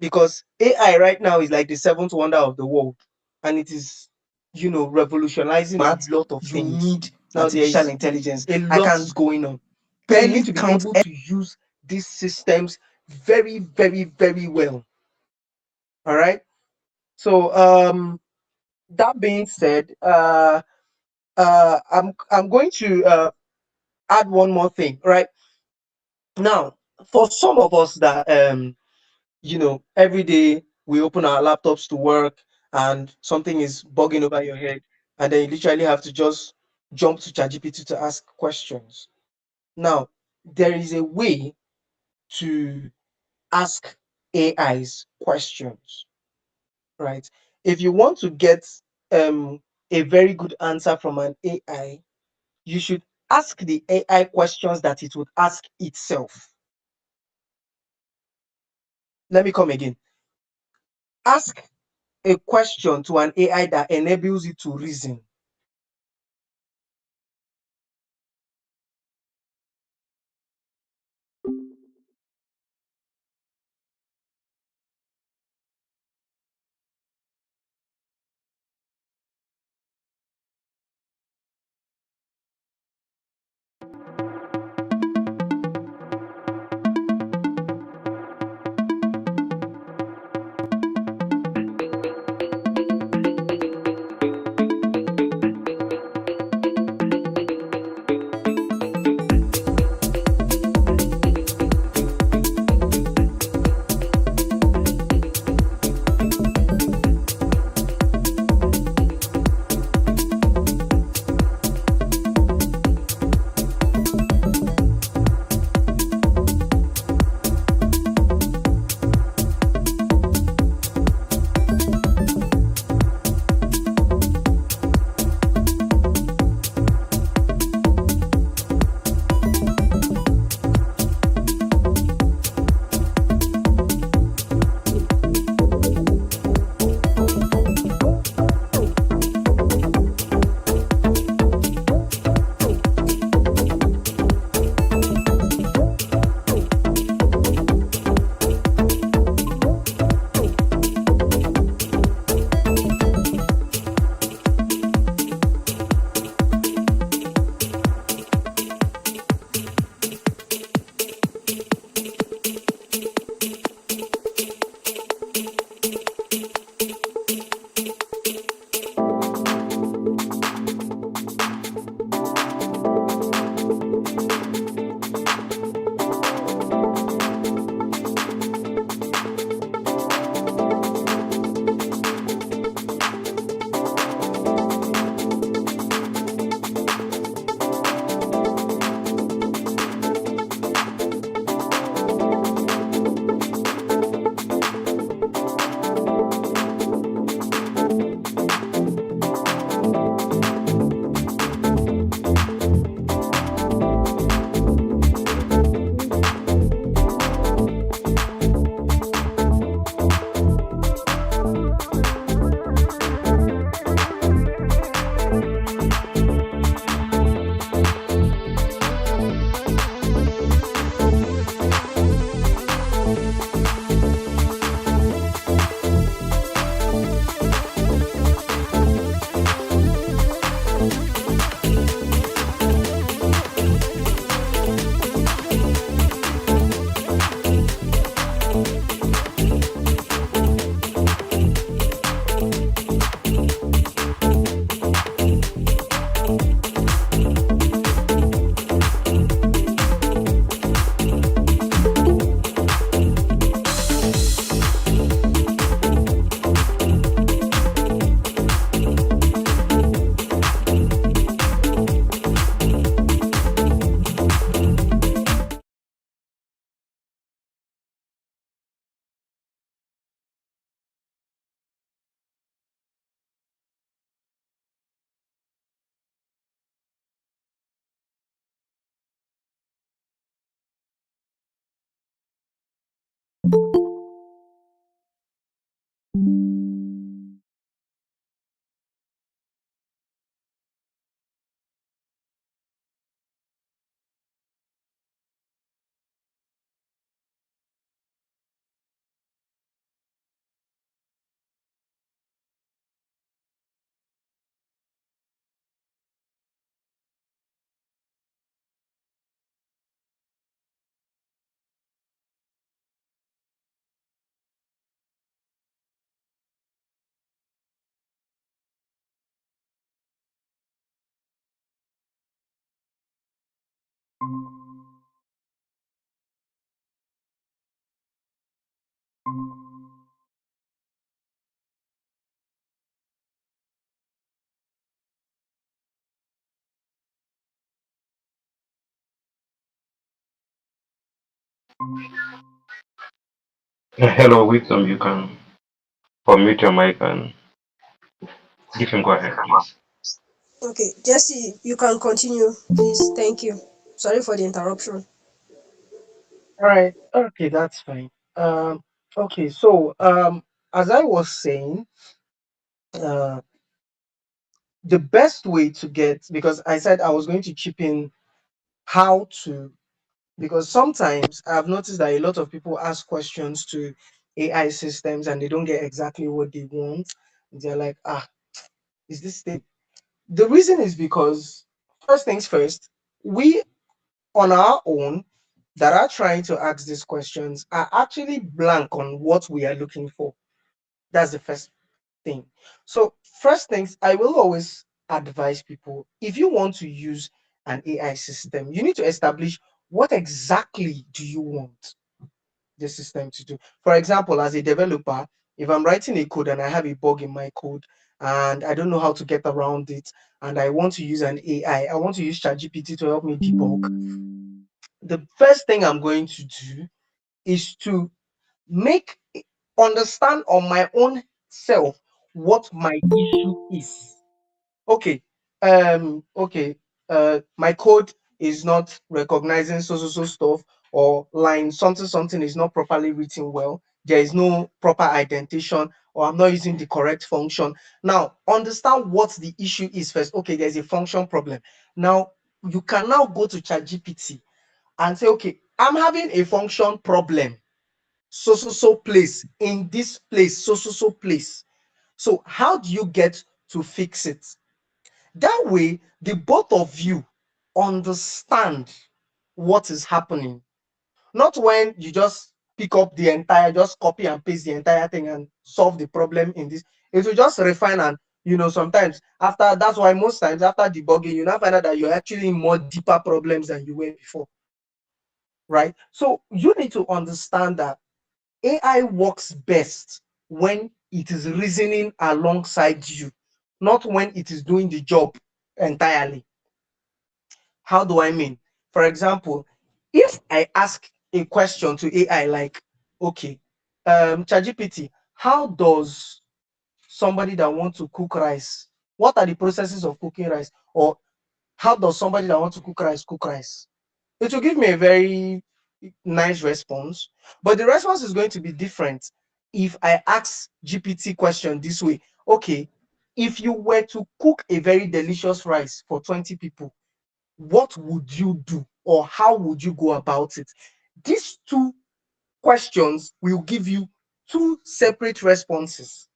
Because AI right now is like the seventh wonder of the world, and it is, revolutionizing a lot of You things. need Now there artificial is intelligence. a I lot can going on. So you need barely to be count. able to use these systems very, very, very well. All right. So that being said, I'm going to add one more thing. Right now, for some of us that every day we open our laptops to work and something is bugging over your head, and then you literally have to just jump to ChatGPT to ask questions. Now, there is a way to ask AIs questions, right? If you want to get a very good answer from an AI, you should ask the AI questions that it would ask itself. Let me come again. Ask a question to an AI that enables it to reason. Hello, Wisdom. You can unmute your mic and give him go ahead, please. Okay, Jesse, you can continue, please. Thank you. Sorry for the interruption. All right. Okay, that's fine. Okay, so as I was saying, uh, the best way to get, because I said I was going to chip in how to, because sometimes I've noticed that a lot of people ask questions to AI systems and they don't get exactly what they want. They're like, is this thing? The reason is because, first things first, we on our own that are trying to ask these questions are actually blank on what we are looking for. That's the first thing. So, first things, I will always advise people, if you want to use an AI system, you need to establish what exactly do you want the system to do. For example, as a developer, if I'm writing a code and I have a bug in my code and I don't know how to get around it, and I want to use an AI, I want to use ChatGPT to help me debug, the first thing I'm going to do is to make understand on my own self what my issue is. Okay, okay, my code is not recognizing so stuff, or line something is not properly written well. There is no proper identification, or I'm not using the correct function. Now understand what the issue is first. Okay, there's a function problem. Now you can now go to ChatGPT and say, okay, I'm having a function problem, so place, in this place, so place. So how do you get to fix it? That way, the both of you understand what is happening. Not when you just pick up the entire, just copy and paste the entire thing and solve the problem in this. It will just refine, and sometimes after, that's why most times after debugging, you now find out that you're actually in more deeper problems than you were before. Right? So you need to understand that AI works best when it is reasoning alongside you, not when it is doing the job entirely. How do I mean? For example, if I ask a question to AI like, okay, ChatGPT, how does somebody that wants to cook rice, what are the processes of cooking rice? Or how does somebody that wants to cook rice cook rice? It will give me a very nice response, but the response is going to be different if I ask GPT question this way. Okay, if you were to cook a very delicious rice for 20 people, what would you do, or how would you go about it? These two questions will give you two separate responses.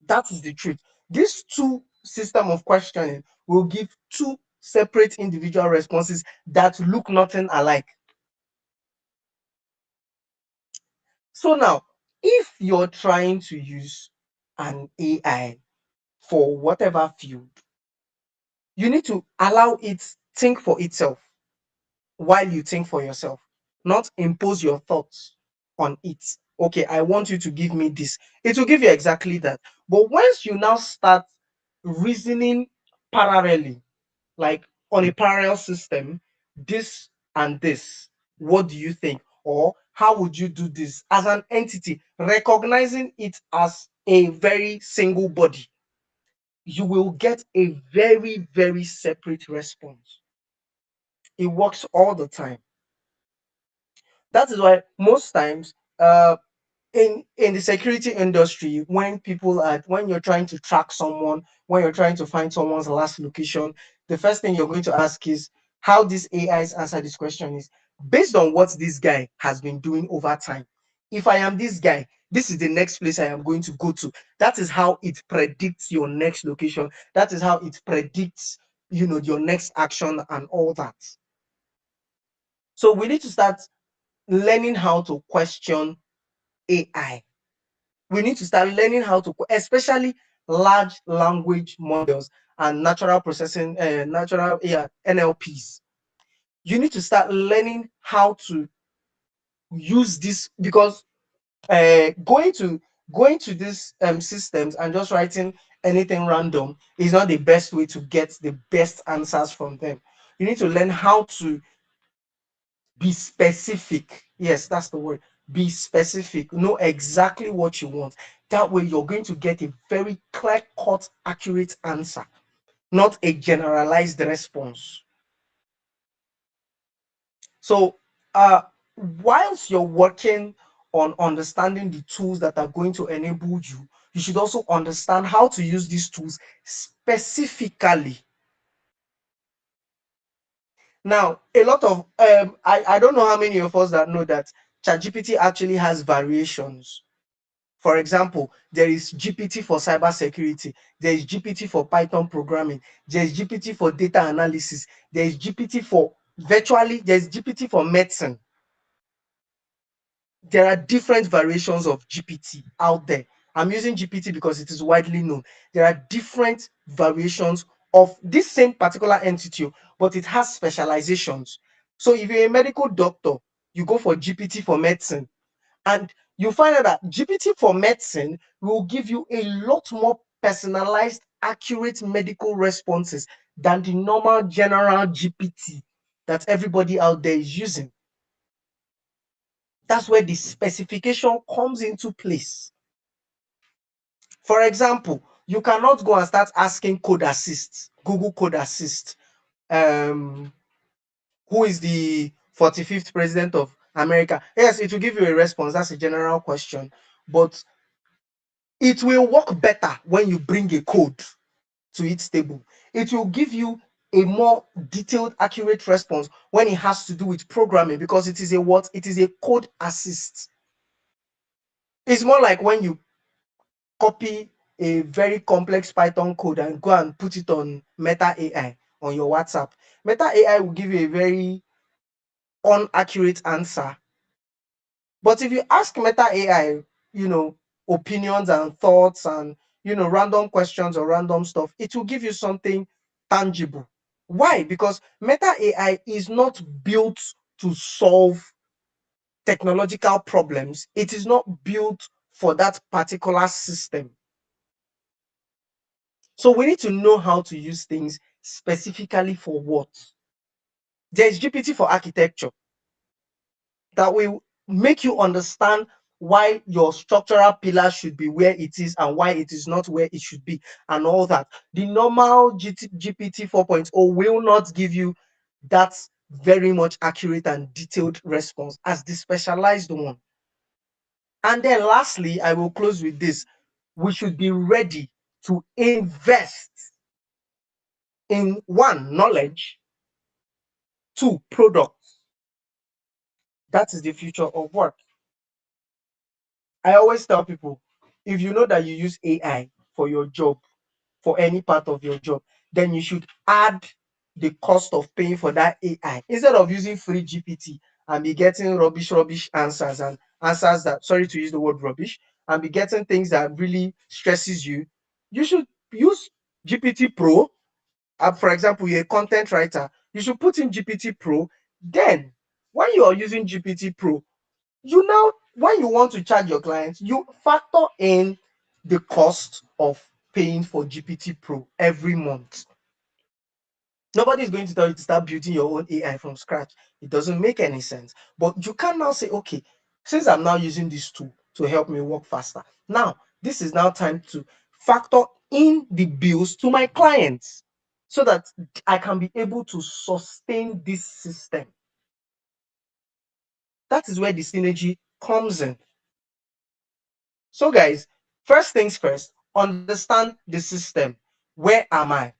That is the truth. These two system of questioning will give two separate individual responses that look nothing alike. So now, if you're trying to use an AI for whatever field, you need to allow it think for itself while you think for yourself, not impose your thoughts on it. Okay, I want you to give me this. It will give you exactly that. But once you now start reasoning parallelly, like on a parallel system, this and this, what do you think? Or how would you do this as an entity, recognizing it as a very single body? You will get a very, very separate response. It works all the time. That is why most times, in the security industry, when people are, when you're trying to track someone, when you're trying to find someone's last location, the first thing you're going to ask is how these AIs answer this question is based on what this guy has been doing over time. If I am this guy, this is the next place I am going to go to. That is how it predicts your next location. That is how it predicts, your next action and all that. So we need to start learning how to question AI. We need to start learning how to, especially large language models and natural processing, natural, yeah, NLPs. You need to start learning how to use this, because going to these systems and just writing anything random is not the best way to get the best answers from them. You need to learn how to be specific. Yes, that's the word. Be specific. Know exactly what you want. That way, you're going to get a very clear cut, accurate answer, not a generalized response. So, whilst you're working on understanding the tools that are going to enable you, you should also understand how to use these tools specifically. Now, a lot of I don't know how many of us that know that ChatGPT actually has variations. For example, there is GPT for cybersecurity, there is GPT for Python programming, there is GPT for data analysis, there is GPT for there's GPT for medicine. There are different variations of GPT out there. I'm using GPT because it is widely known. There are different variations of this same particular entity, but it has specializations. So if you're a medical doctor, you go for GPT for medicine, and you find out that GPT for medicine will give you a lot more personalized, accurate medical responses than the normal general GPT that everybody out there is using. That's where the specification comes into place. For example, you cannot go and start asking Code Assist, Google Code Assist, um, who is the 45th president of America? Yes, it will give you a response. That's a general question. But it will work better when you bring a code to its table. It will give you a more detailed, accurate response when it has to do with programming, because it is a what? It is a code assist. It's more like when you copy a very complex Python code and go and put it on Meta AI on your WhatsApp. Meta AI will give you a very inaccurate answer. But if you ask Meta AI, you know, opinions and thoughts and, random questions or random stuff, it will give you something tangible. Why? Because Meta AI is not built to solve technological problems. It is not built for that particular system. So we need to know how to use things specifically for what. There's GPT for architecture that will make you understand why your structural pillar should be where it is and why it is not where it should be, and all that. The normal GPT 4.0 will not give you that very much accurate and detailed response as the specialized one. And then lastly, I will close with this. We should be ready to invest in one, knowledge, two, products. That is the future of work. I always tell people, if you know that you use AI for your job, for any part of your job, then you should add the cost of paying for that AI instead of using free GPT and be getting rubbish answers, and answers that, sorry to use the word rubbish, and be getting things that really stresses you. You should use GPT Pro. For example, you're a content writer, you should put in GPT Pro. Then, when you are using GPT Pro, when you want to charge your clients, you factor in the cost of paying for GPT Pro every month. Nobody is going to tell you to start building your own AI from scratch. It doesn't make any sense. But you can now say, okay, since I'm now using this tool to help me work faster, now this is now time to factor in the bills to my clients so that I can be able to sustain this system. That is where the synergy comes in. So, guys, first things first, understand the system. Where am I?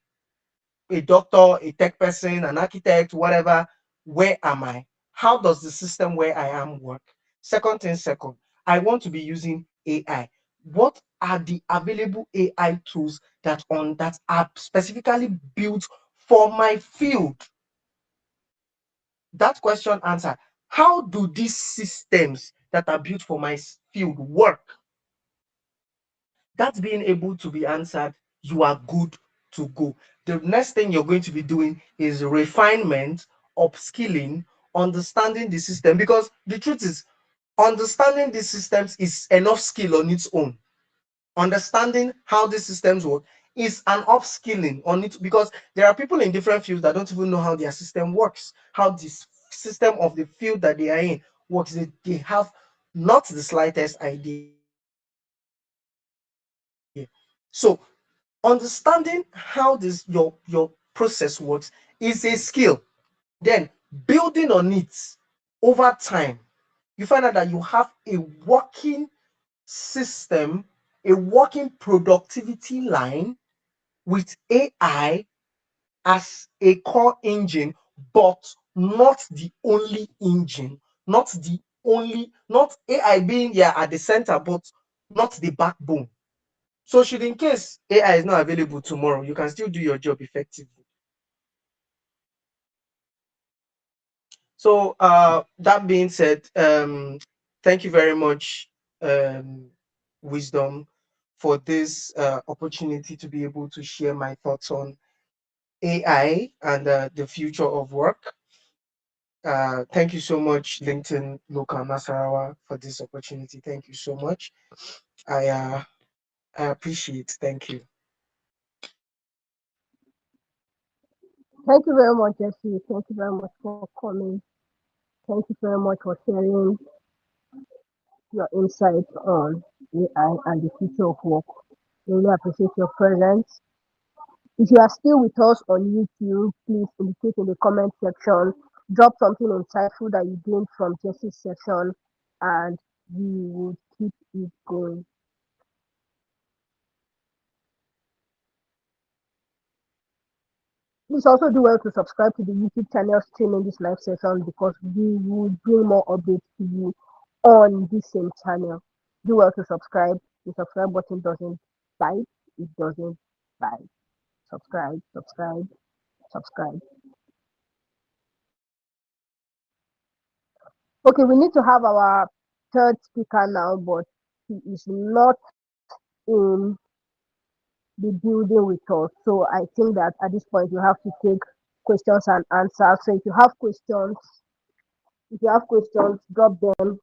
A doctor, a tech person, an architect, whatever. Where am I? How does the system where I am work? Second thing, second, I want to be using AI. What are the available AI tools that are specifically built for my field? That question answered. How do these systems that are built for my field work? That's being able to be answered, you are good to go. The next thing you're going to be doing is refinement, upskilling, understanding the system. Because the truth is, understanding these systems is enough skill on its own. Understanding how these systems work is an upskilling on it, because there are people in different fields that don't even know how their system works, how this system of the field that they are in works. They have not the slightest idea. So understanding how your process works is a skill. Then building on it over time, you find out that you have a working system, a working productivity line with AI as a core engine, but not the only engine, not AI being there at the center, but not the backbone. So, should in case AI is not available tomorrow, you can still do your job effectively. So, that being said, thank you very much, um, Wisdom, for this opportunity to be able to share my thoughts on AI and the future of work. Thank you so much, LinkedIn Local Nasarawa, for this opportunity. Thank you so much. I uh, I appreciate. Thank you. Thank you very much, Jesse. Thank you very much for coming. Thank you very much for sharing your insights on AI and the future of work. Really appreciate your presence. If you are still with us on YouTube, please indicate in the comment section. Drop something insightful that you gained from Jesse's session, and we will keep it going. Please also do well to subscribe to the YouTube channel streaming this live session, because we will bring more updates to you on this same channel. Do well to subscribe. The subscribe button doesn't bite, it doesn't bite. Subscribe, subscribe, subscribe. Okay, we need to have our third speaker now, but he is not in the building with us. So I think that at this point you have to take questions and answers. So if you have questions, drop them.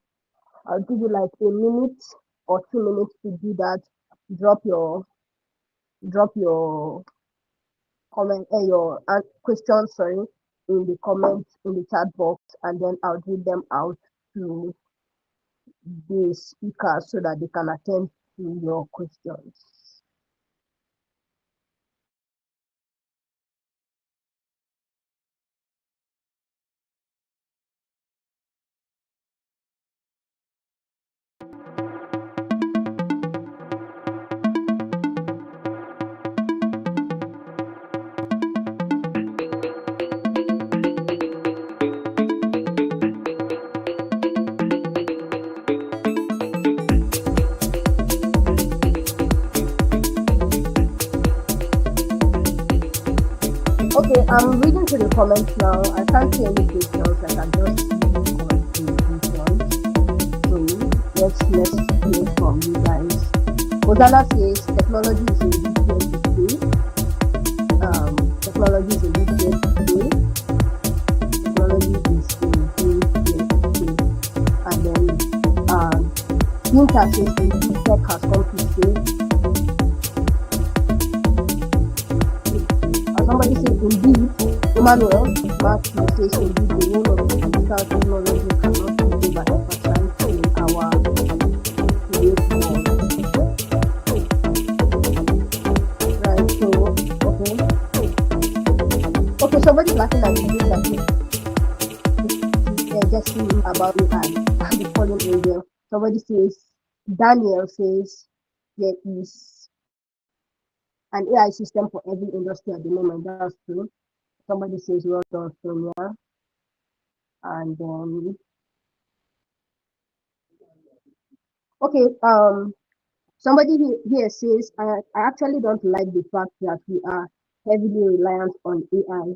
I'll give you like a minute or 2 minutes to do that. Drop your drop your comment, question, sorry, in the comments in the chat box, and then I'll read them out to the speakers so that they can attend to your questions. Okay, I'm reading to the comments now. I can't see any questions. I can just see contributions. So let's hear from you guys. Hosanna says technology is a big here to stay. Technology is a big here to stay. Technology is a big here to stay. And then Inter says indeed tech has come to stay. Somebody says indeed. Emmanuel Matthew says indeed the role of digital technology cannot be overemphasized in our today's world. Right, so okay, somebody's laughing at me that just about AI. The fallen angel. Somebody says, Daniel says there is an AI system for every industry at the moment. That's true. Somebody says, well done, Sonia. And okay, somebody here says, I actually don't like the fact that we are heavily reliant on AI,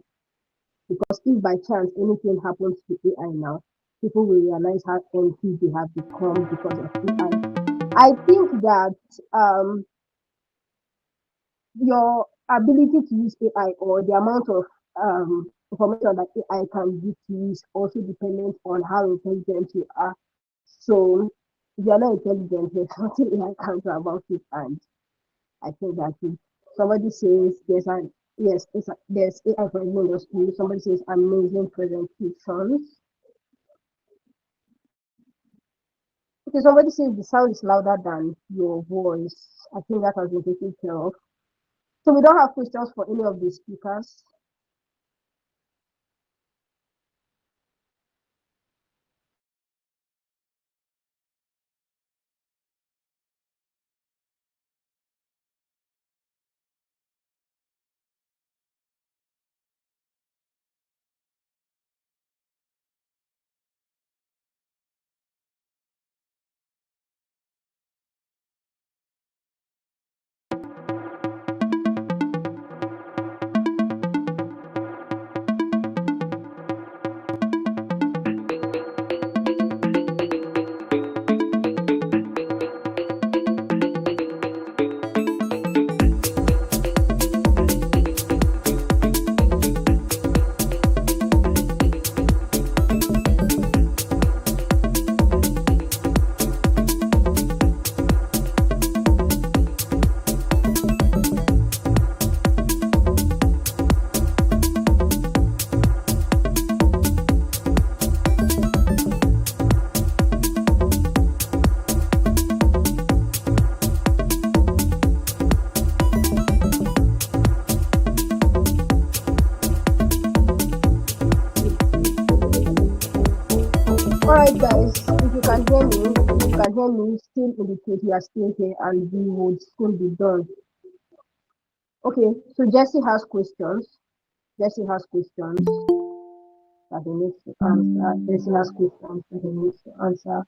because if by chance anything happens to AI now, people will realize how empty they have become because of AI. I think that your ability to use AI, or the amount of information that AI can give to you, is also dependent on how intelligent you are. So if you're not intelligent, there's nothing AI can do about it, and I think that's it. Somebody says there's AI for every industry. Somebody says amazing presentations. Okay, somebody says the sound is louder than your voice. I think that has been taken care of. So we don't have questions for any of the speakers. All right, guys. If you can hear me, still indicate you are still here, and we would soon be done. Okay. So Jesse has questions. Jesse has questions that he needs to answer. Jesse has questions that he needs to answer.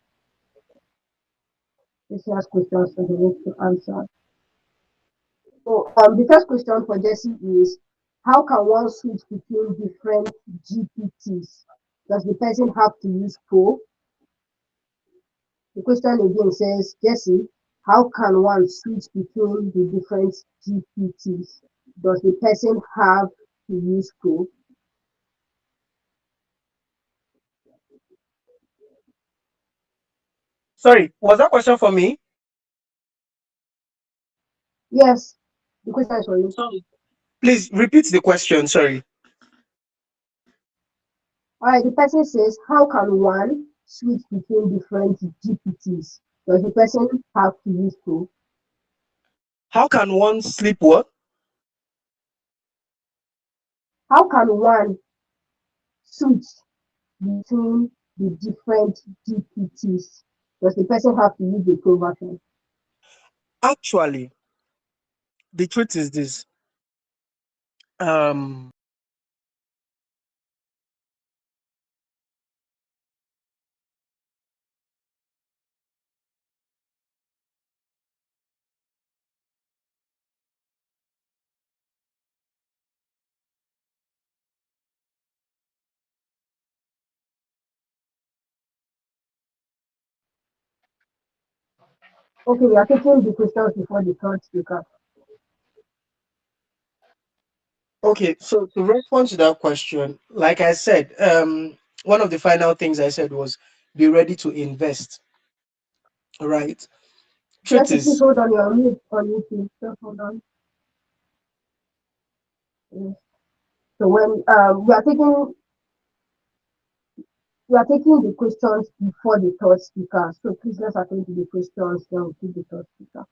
Jesse has questions that he needs to answer. So the first question for Jesse is, how can one switch between different GPTs? Does the person have to use Pro? The question again says, Jesse, how can one switch between the different GPTs? Does the person have to use Pro? Sorry, was that question for me? Yes, the question is for you. Sorry. Please repeat the question. Sorry. All right, the person says, how can one switch between different GPTs? Does the person have to use Pro? How can one sleep what? How can one switch between the different GPTs? Does the person have to use the Pro version? Actually, the truth is this. Um, Okay, we are taking the questions before the third speaker. okay, so to respond to that question, like I said, one of the final things I said was be ready to invest. Right. Truth Jesse, please is, hold on. You're on mute on YouTube. Just hold on. Yes. So when we are taking the questions before the third speaker. So please let's attend to the questions, then we'll take the third speaker.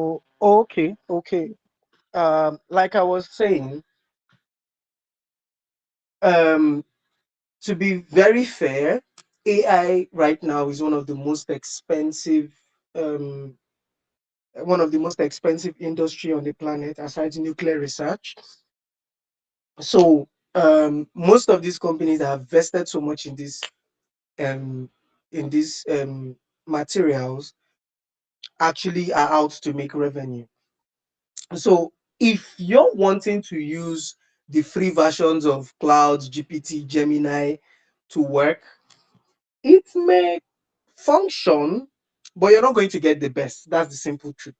oh, okay, okay. Like I was saying, um, to be very fair, AI right now is um, one of the most expensive industry on the planet, aside nuclear research. So most of these companies that have invested so much in this um in these materials actually are out to make revenue. So if you're wanting to use the free versions of Clouds, GPT, Gemini to work, it may function, but you're not going to get the best. That's the simple truth.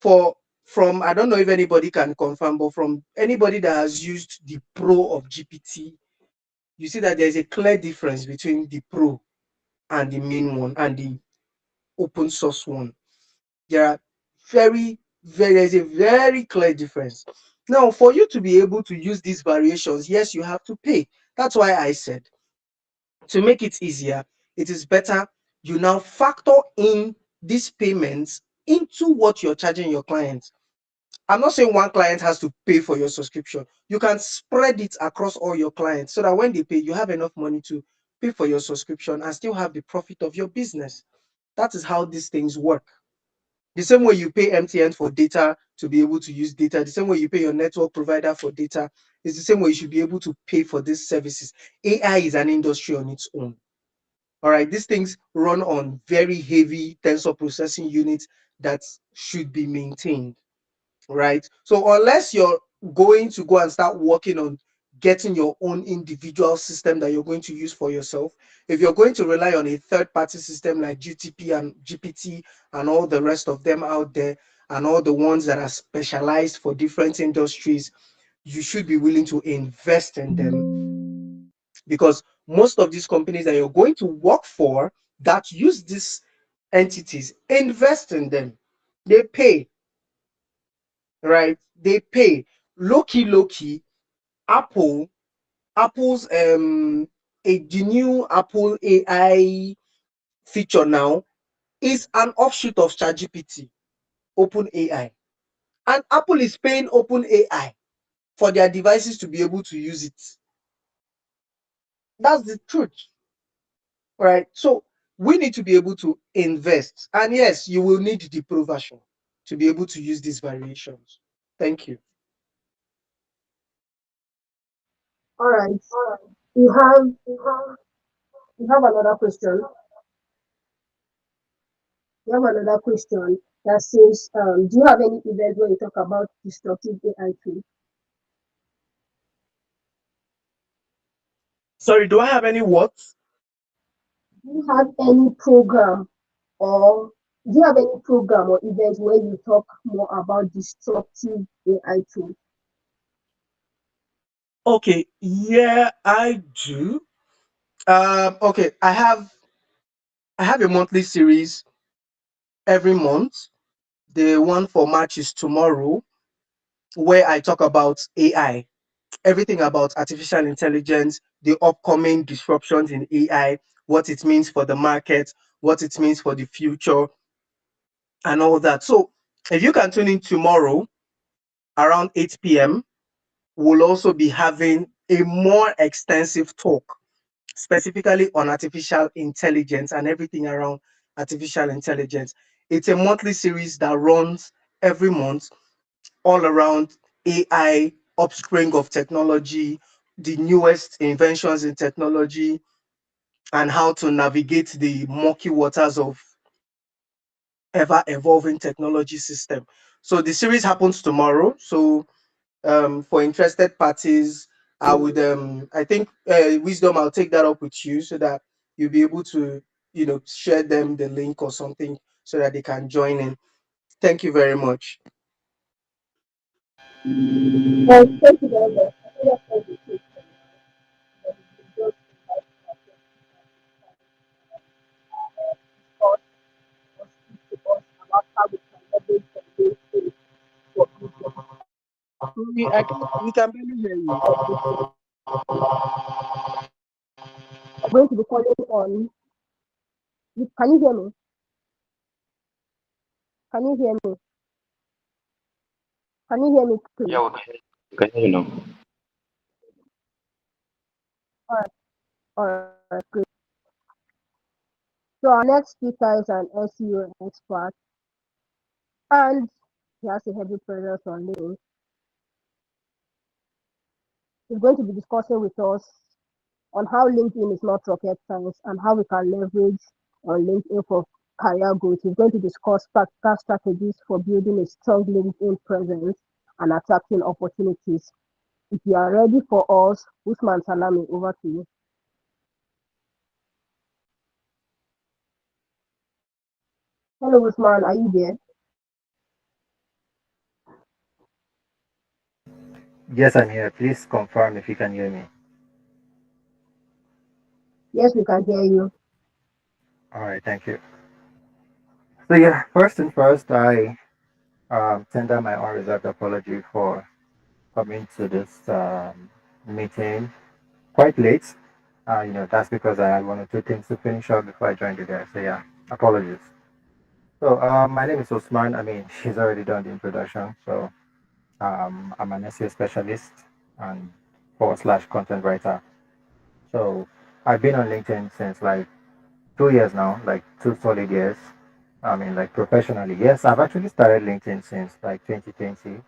For from I don't know if anybody can confirm, but from anybody that has used the Pro of GPT, you see that there's a clear difference between the Pro and the main one and the open source one. There are there's a very clear difference. Now, for you to be able to use these variations, yes, you have to pay. That's why I said, to make it easier, it is better you now factor in these payments into what you're charging your clients. I'm not saying one client has to pay for your subscription. You can spread it across all your clients so that when they pay, you have enough money to pay for your subscription and still have the profit of your business. That is how these things work. The same way you pay MTN for data to be able to use data, the same way you pay your network provider for data, is the same way you should be able to pay for these services. AI is an industry on its own. All right, these things run on very heavy tensor processing units that should be maintained, right? So unless you're going to go and start working on getting your own individual system that you're going to use for yourself, if you're going to rely on a third party system like GTP and GPT and all the rest of them out there, and all the ones that are specialized for different industries, you should be willing to invest in them, because most of these companies that you're going to work for that use these entities invest in them. They pay, right? They pay. Low key, Apple, Apple's the new Apple AI feature now is an offshoot of ChatGPT, Open AI. And Apple is paying Open AI for their devices to be able to use it. That's the truth, right? So we need to be able to invest. And yes, you will need the pro version to be able to use these variations. Thank you. All right. We have we have another question. We have another question that says, do you have any event where you talk about destructive AI tools? Sorry, do I have any what? Do you have any program or do you have any program or event where you talk more about destructive AI tools? Okay, yeah, I do. Okay, I have a monthly series every month. The one for March is tomorrow, where I talk about AI, everything about artificial intelligence, the upcoming disruptions in AI, what it means for the market, what it means for the future, and all that. So, if you can tune in tomorrow around 8 p.m., we'll also be having a more extensive talk specifically on artificial intelligence and everything around artificial intelligence. It's a monthly series that runs every month, all around AI, upspring of technology, the newest inventions in technology, and how to navigate the murky waters of ever evolving technology system. So the series happens tomorrow. So for interested parties, I think Wisdom, I'll take that up with you so that you'll be able to share them the link or something so that they can join in. Thank you very much. Thank you very much. I think that's all the case for now. Then we will just invite our guests to discuss or speak to us about how we can leverage the real estate for business. We can barely hear you. I'm going to be calling on. Can you hear me? Can you hear me? Can you hear me, please? Yeah, we can hear you now. All right, all right, great. So our next speaker is an SEO expert, and he has a heavy presence on LinkedIn. He's going to be discussing with us on how LinkedIn is not rocket science and how we can leverage on LinkedIn for career growth. We're going to discuss practical strategies for building a strong LinkedIn presence and attracting opportunities. If you are ready for us, Usman Salami, over to you. Hello, Usman, are you there? Yes, I'm here. Please confirm if you can hear me. Yes, we can hear you. All right, thank you. So yeah, first and first, I tender my unreserved apology for coming to this meeting quite late. That's because I had one or two things to finish up before I joined you guys. So yeah, apologies. So my name is Osman. I mean, she's already done the introduction. So I'm an SEO specialist and forward slash content writer. So I've been on LinkedIn since like 2 years now, like 2 solid years. I mean, like professionally. Yes, I've actually started LinkedIn since like 2020.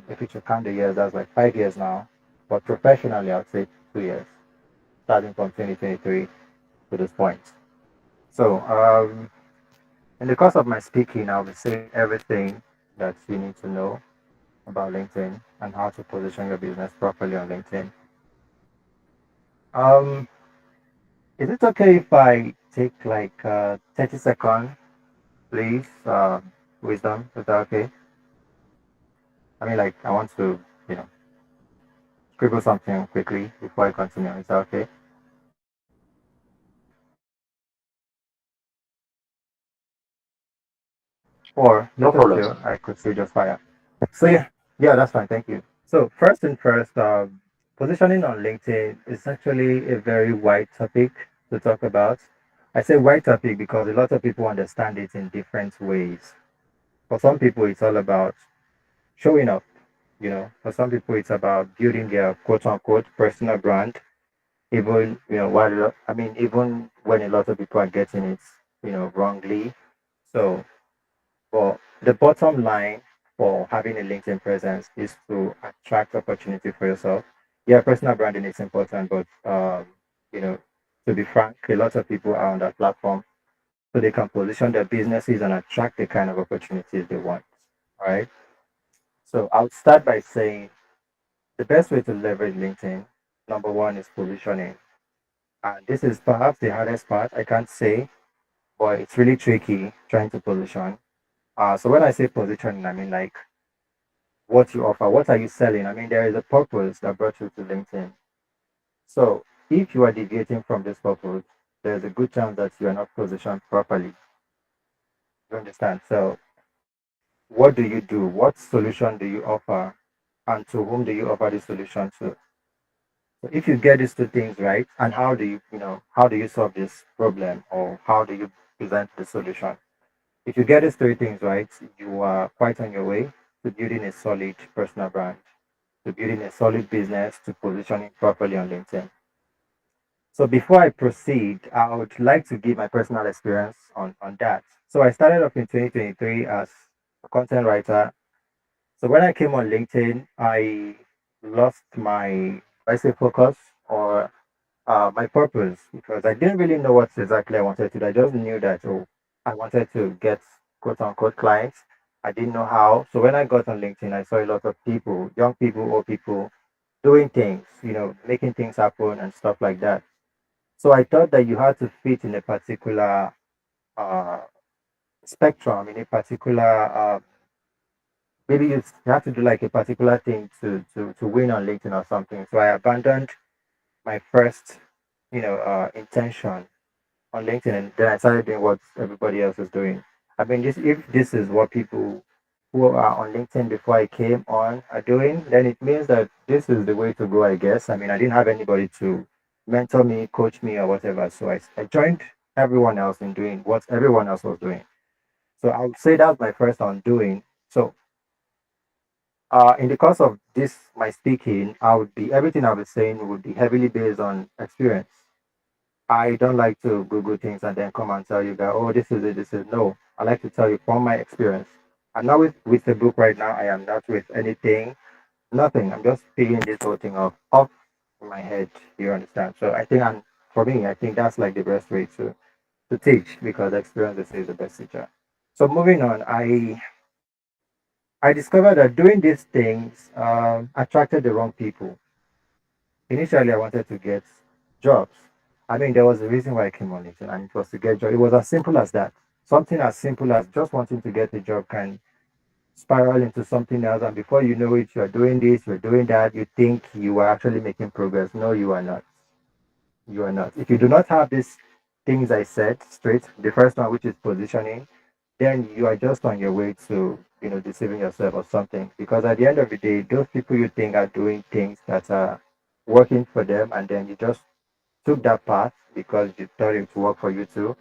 If you should count the years, that's like 5 years now. But professionally, I would say 2 years, starting from 2023 to this point. So, in the course of my speaking, I'll be saying everything that you need to know about LinkedIn and how to position your business properly on LinkedIn. Um, is it okay if I take like 30 seconds, please? Wisdom, is that okay? I mean, like, I want to, you know, scribble something quickly before I continue. Is that okay? Or No better problem, sir. still, I could still just fire. So yeah, that's fine. Thank you. So first and first, positioning on LinkedIn is actually a very wide topic to talk about. I say wide topic because a lot of people understand it in different ways. For some people, it's all about showing up. For some people, it's about building their quote unquote personal brand. Even even when a lot of people are getting it, wrongly. So, but the bottom line for having a LinkedIn presence is to attract opportunity for yourself. Yeah, personal branding is important, but you know, to be frank, a lot of people are on that platform so they can position their businesses and attract the kind of opportunities they want. All right. So I'll start by saying the best way to leverage LinkedIn, number one, is positioning. And this is perhaps the hardest part. I can't say, but it's really tricky trying to position. So when I say positioning, I mean like what you offer, what are you selling? I mean, there is a purpose that brought you to LinkedIn. So if you are deviating from this purpose, there's a good chance that you are not positioned properly. You understand? So what do you do? What solution do you offer? And to whom do you offer the solution to? So if you get these two things right, and how do you solve this problem, or how do you present the solution? If you get these three things right, you are quite on your way to building a solid personal brand, to building a solid business, to positioning properly on LinkedIn. So before I proceed, I would like to give my personal experience on that. So I started off in 2023 as a content writer. So when I came on LinkedIn, I lost my, do I say focus, or my purpose, because I didn't really know what exactly I wanted to do. I just knew that, oh, I wanted to get quote unquote clients. I didn't know how. So when I got on LinkedIn, I saw a lot of people, young people, old people, doing things, making things happen and stuff like that. So I thought that you had to fit in a particular uh, spectrum, in a particular, maybe you have to do like a particular thing to win on LinkedIn or something. So I abandoned my first, intention on LinkedIn, and then I started doing what everybody else is doing. I mean, if this is what people who are on LinkedIn before I came on are doing, then it means that this is the way to go, I guess. I mean, I didn't have anybody to mentor me, coach me, or whatever. So I joined everyone else in doing what everyone else was doing. So I would say that's my first undoing. So in the course of this, my speaking, everything I was saying would be heavily based on experience. I don't like to Google things and then come and tell you that, oh, this is it, this is no. I like to tell you from my experience. I'm not with the book right now. I am not with anything, nothing. I'm just picking this whole thing off in my head. You understand? So I think, and for me, I think that's like the best way to teach because experience is the best teacher. So moving on, I discovered that doing these things attracted the wrong people. Initially, I wanted to get jobs. I mean, there was a reason why I came on LinkedIn, and it was to get jobs. It was as simple as that. Something as simple as just wanting to get a job can spiral into something else, and before you know it, you're doing this, you're doing that. You think you are actually making progress. No, you are not. You are not. If you do not have these things I said straight, the first one, which is positioning, then you are just on your way to, deceiving yourself or something. Because at the end of the day, those people you think are doing things that are working for them, and then you just took that path because you thought it would work for you too.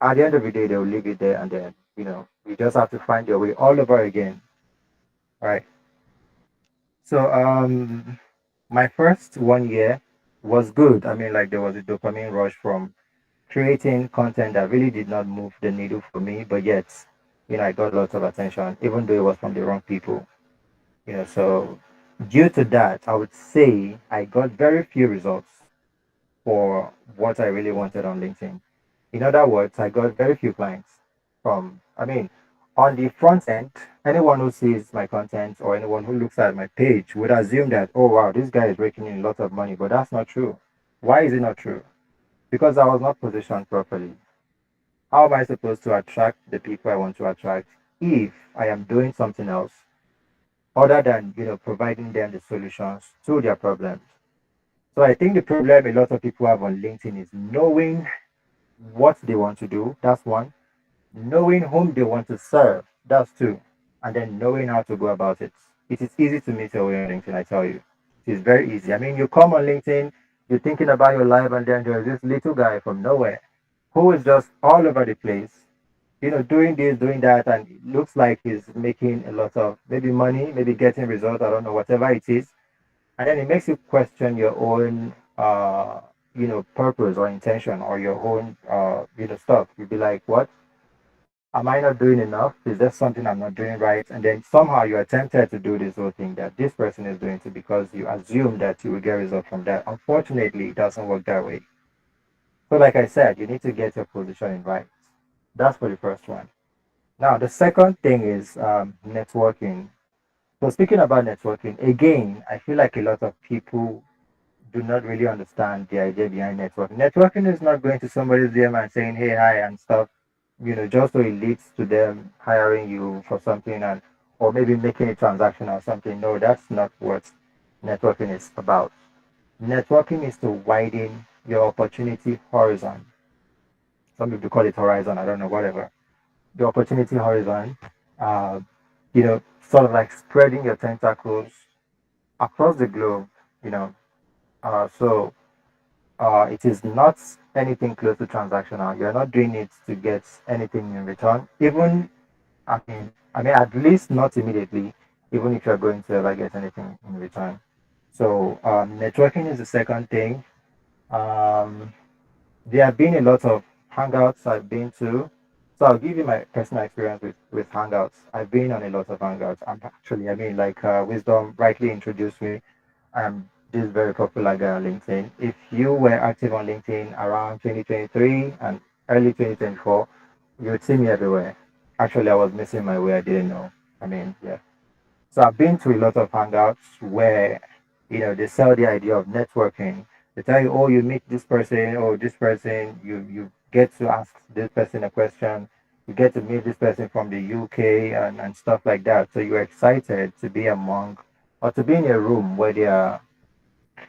At the end of the day, they'll leave it there, and then you just have to find your way all over again, right? So my first 1 year was good. I mean, like there was a dopamine rush from creating content that really did not move the needle for me, but yet, I got lots of attention, even though it was from the wrong people. So due to that, I would say I got very few results for what I really wanted on LinkedIn. In other words, I got very few clients I mean, on the front end, anyone who sees my content or anyone who looks at my page would assume that, oh wow, this guy is raking in a lot of money, but that's not true. Why is it not true? Because I was not positioned properly. How am I supposed to attract the people I want to attract if I am doing something else other than, providing them the solutions to their problems? So I think the problem a lot of people have on LinkedIn is knowing what they want to do. That's one. Knowing whom they want to serve. That's two. And then knowing how to go about it. It is easy to meet your way on LinkedIn, I tell you. It is very easy. I mean, you come on LinkedIn, you're thinking about your life, and then there's this little guy from nowhere who is just all over the place, doing this, doing that, and it looks like he's making a lot of maybe money, maybe getting results, I don't know, whatever it is. And then it makes you question your own, purpose or intention or your own, stuff. You'd be like, what? Am I not doing enough? Is there something I'm not doing right? And then somehow you're tempted to do this whole thing that this person is doing too because you assume that you will get results from that. Unfortunately, it doesn't work that way. So, like I said, you need to get your positioning right. That's for the first one. Now, the second thing is networking. So, speaking about networking, again, I feel like a lot of people do not really understand the idea behind networking. Networking is not going to somebody's DM and saying, hey, hi, and stuff, just so it leads to them hiring you for something and or maybe making a transaction or something. No, that's not what networking is about. Networking is to widen your opportunity horizon. Some people call it horizon, I don't know, whatever. The opportunity horizon, uh, sort of like spreading your tentacles across the globe, you know. So it is not anything close to transactional. You're not doing it to get anything in return. Even, I mean, at least not immediately. Even if you're going to ever get anything in return. So networking is the second thing. Um, there have been a lot of hangouts I've been to. So I'll give you my personal experience with hangouts. I've been on a lot of hangouts. I mean, like Wisdom rightly introduced me. I'm this very popular guy on LinkedIn. If you were active on LinkedIn around 2023 and early 2024, you would see me everywhere. Actually, I was missing my way. I didn't know. I mean, yeah. So I've been to a lot of hangouts where, they sell the idea of networking. They tell you, oh, you meet this person, or this person, you get to ask this person a question, you get to meet this person from the UK and stuff like that. So you're excited to be among or to be in a room where there are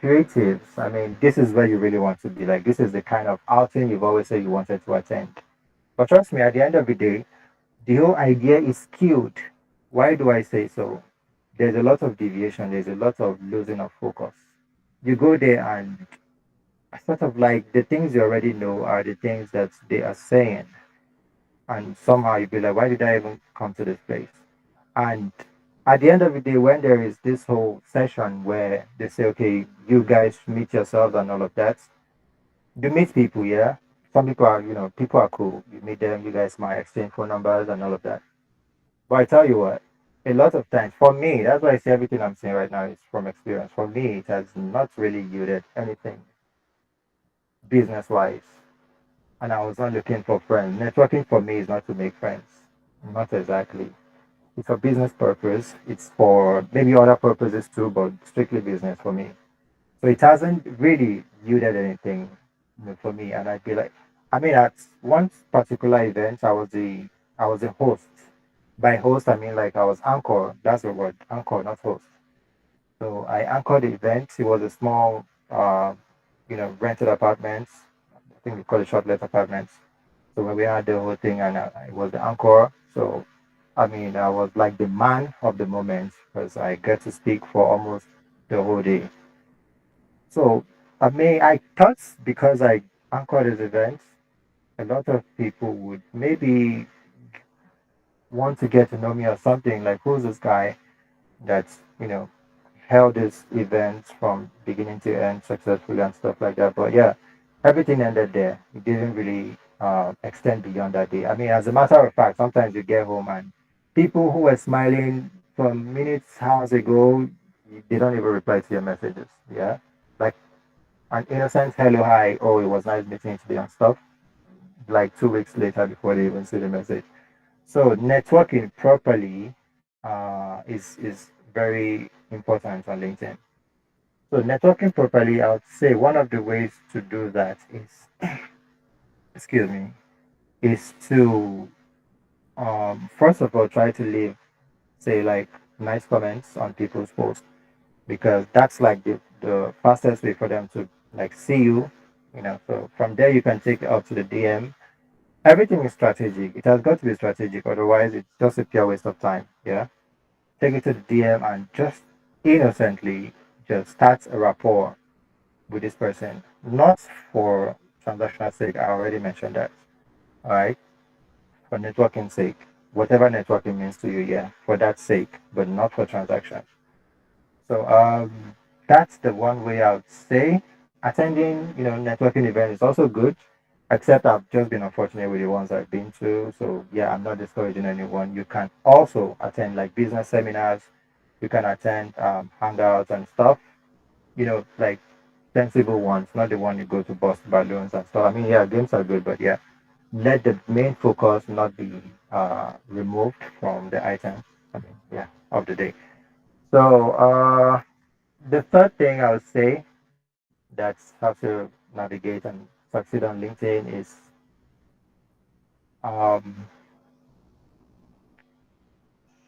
creatives. I mean, this is where you really want to be. Like this is the kind of outing you've always said you wanted to attend. But trust me, at the end of the day, the whole idea is skewed. Why do I say so? There's a lot of deviation, there's a lot of losing of focus. You go there and sort of like the things you already know are the things that they are saying. And somehow you be like, why did I even come to this place? And at the end of the day, when there is this whole session where they say, okay, you guys meet yourselves and all of that, you meet people, yeah? Some people are, people are cool. You meet them, you guys might exchange phone numbers and all of that. But I tell you what, a lot of times, for me, that's why I say everything I'm saying right now is from experience. For me, it has not really yielded anything business wise. And I was not looking for friends. Networking for me is not to make friends. Not exactly. It's for business purpose. It's for maybe other purposes too, but strictly business for me. So it hasn't really yielded anything, for me. And I'd be like, I mean, at one particular event, I was a host. By host, I mean like I was anchor. That's the word, anchor, not host. So I anchored the event. It was a small, rented apartments. I think we call it short let apartments. So when we had the whole thing, and I was the anchor. So I mean, I was like the man of the moment because I get to speak for almost the whole day. So I mean, I thought because I anchored this event, a lot of people would maybe want to get to know me or something. Like, who's this guy that's held this event from beginning to end successfully and stuff like that. But yeah, everything ended there. It didn't really extend beyond that day. I mean, as a matter of fact, sometimes you get home and people who were smiling from minutes, hours ago, they don't even reply to your messages. Yeah. Like an innocent hello, hi, oh, it was nice meeting you today and stuff. Like 2 weeks later before they even see the message. So networking properly is very important on LinkedIn. So networking properly, I would say one of the ways to do that is, excuse me, is to first of all try to leave, say, like, nice comments on people's posts, because that's like the fastest way for them to like see you. So from there you can take it up to the DM. Everything is strategic. It has got to be strategic, otherwise it's just a pure waste of time. Yeah. Take it to the DM and just innocently just start a rapport with this person, not for transactional sake. I already mentioned that. All right, for networking sake, whatever networking means to you, yeah, for that sake, but not for transactions. So that's the one way I would say. Attending, networking events is also good, except I've just been unfortunate with the ones I've been to. So yeah, I'm not discouraging anyone. You can also attend like business seminars. You can attend hangouts and stuff. Like sensible ones, not the one you go to bust balloons and stuff. I mean, yeah, games are good, but yeah, let the main focus not be removed from the item. I mean, yeah, of the day. So the third thing I would say that's how to navigate and succeed on LinkedIn is um,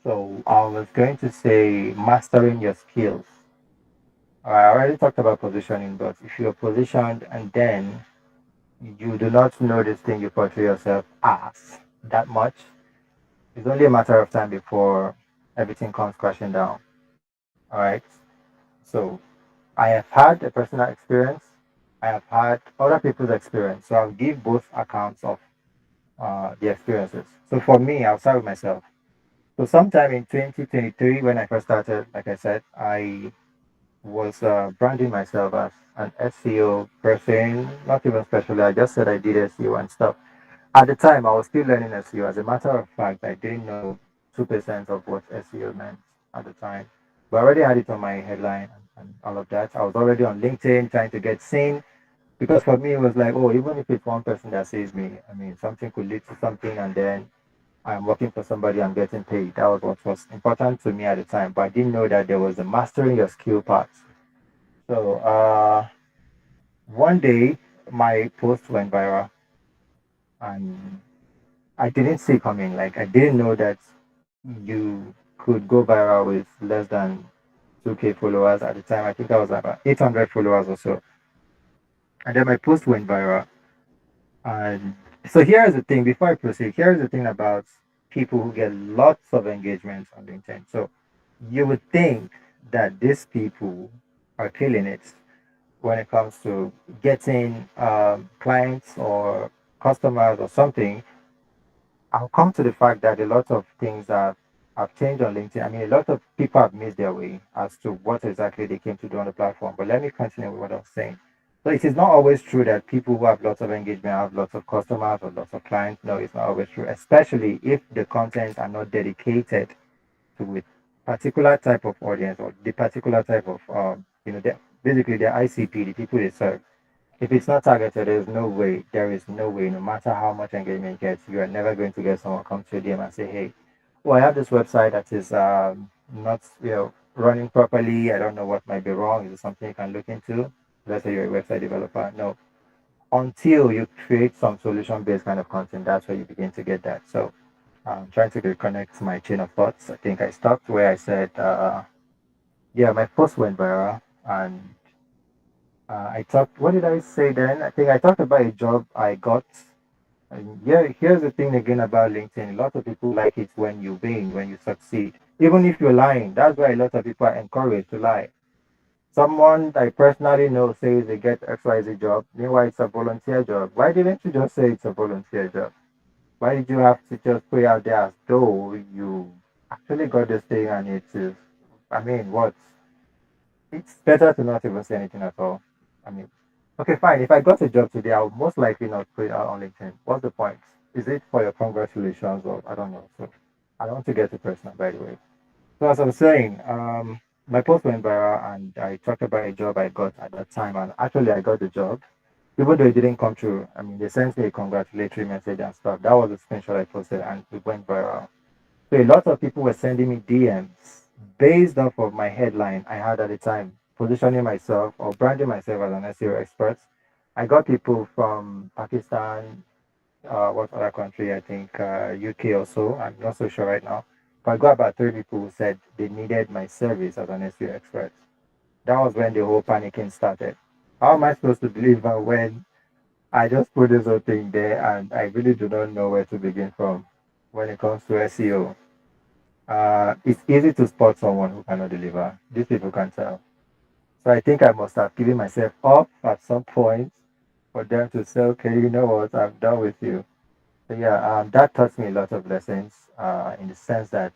so I was going to say mastering your skills. I already talked about positioning, but if you're positioned and then you do not know this thing you portray yourself as that much, it's only a matter of time before everything comes crashing down. All right. So I have had a personal experience. I have had other people's experience. So I'll give both accounts of the experiences. So for me, I'll start with myself. So sometime in 2023, when I first started, like I said, I was branding myself as an SEO person, not even specially. I just said I did SEO and stuff. At the time, I was still learning SEO. As a matter of fact, I didn't know 2% of what SEO meant at the time. But I already had it on my headline and all of that. I was already on LinkedIn trying to get seen, because for me, it was like, oh, even if it's one person that sees me, I mean, something could lead to something, and then I'm working for somebody, I'm getting paid. That was what was important to me at the time. But I didn't know that there was a mastering your skill part. So one day, my post went viral, and I didn't see it coming. Like, I didn't know that you could go viral with less than 2K followers at the time. I think I was about 800 followers or so. And then my post went viral. And so here's the thing, before I proceed, here's the thing about people who get lots of engagements on LinkedIn. So you would think that these people are killing it when it comes to getting clients or customers or something. I'll come to the fact that a lot of things have changed on LinkedIn. I mean, a lot of people have missed their way as to what exactly they came to do on the platform. But let me continue with what I was saying. So it is not always true that people who have lots of engagement have lots of customers or lots of clients. No, it's not always true, especially if the content are not dedicated with particular type of audience or the particular type of basically the ICP, the people they serve. If it's not targeted, there is no way, no matter how much engagement you get, you are never going to get someone come to your DM and say, hey, oh, I have this website that is not, running properly. I don't know what might be wrong. Is it something you can look into? Let's say you're a website developer. No, until you create some solution-based kind of content, that's where you begin to get that. So I'm trying to reconnect my chain of thoughts. I think I stopped where I said, yeah, my post went viral, and I talked. What did I say then? I think I talked about a job I got. And yeah, here's the thing again about LinkedIn. A lot of people like it when you win, when you succeed. Even if you're lying, that's why a lot of people are encouraged to lie. Someone I personally know says they get XYZ job, meanwhile it's a volunteer job. Why didn't you just say it's a volunteer job? Why did you have to just put it out there as though you actually got this thing and it is, I mean, what? It's better to not even say anything at all. I mean, okay, fine. If I got a job today, I would most likely not put it out on LinkedIn. What's the point? Is it for your congratulations or I don't know? So I don't want to get too personal, by the way. So as I was saying, my post went viral and I talked about a job I got at that time, and actually I got the job, even though it didn't come true. I mean, they sent me a congratulatory message and stuff. That was the screenshot I posted, and it went viral. So a lot of people were sending me DMs based off of my headline I had at the time, positioning myself or branding myself as an SEO expert. I got people from Pakistan, what other country? I think UK or so. I'm not so sure right now. But I got about 3 people who said they needed my service as an SEO expert. That was when the whole panicking started. How am I supposed to deliver when I just put this whole thing there and I really do not know where to begin from when it comes to SEO? It's easy to spot someone who cannot deliver. These people can tell. So I think I must have given myself up at some point for them to say, okay, you know what, I'm done with you. So yeah, that taught me a lot of lessons in the sense that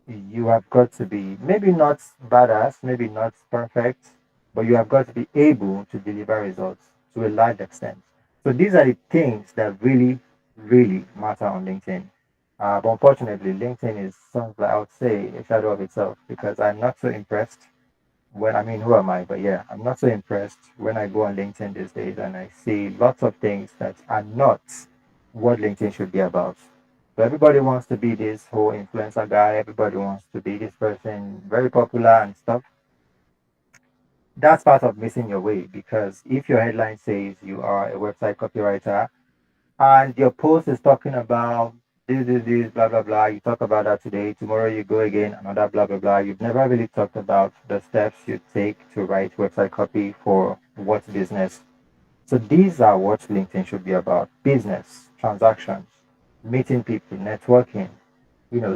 you have got to be maybe not badass, maybe not perfect, but you have got to be able to deliver results to a large extent. So these are the things that really, really matter on LinkedIn. But unfortunately, LinkedIn is something I would say a shadow of itself because I'm not so impressed when I mean, who am I? But yeah, I'm not so impressed when I go on LinkedIn these days and I see lots of things that are not what LinkedIn should be about. So everybody wants to be this whole influencer guy. Everybody wants to be this person, very popular and stuff. That's part of missing your way because if your headline says you are a website copywriter and your post is talking about this, blah, blah, blah. You talk about that today. Tomorrow you go again, another blah, blah, blah. You've never really talked about the steps you take to write website copy for what business. So these are what LinkedIn should be about: business, transactions, meeting people, networking,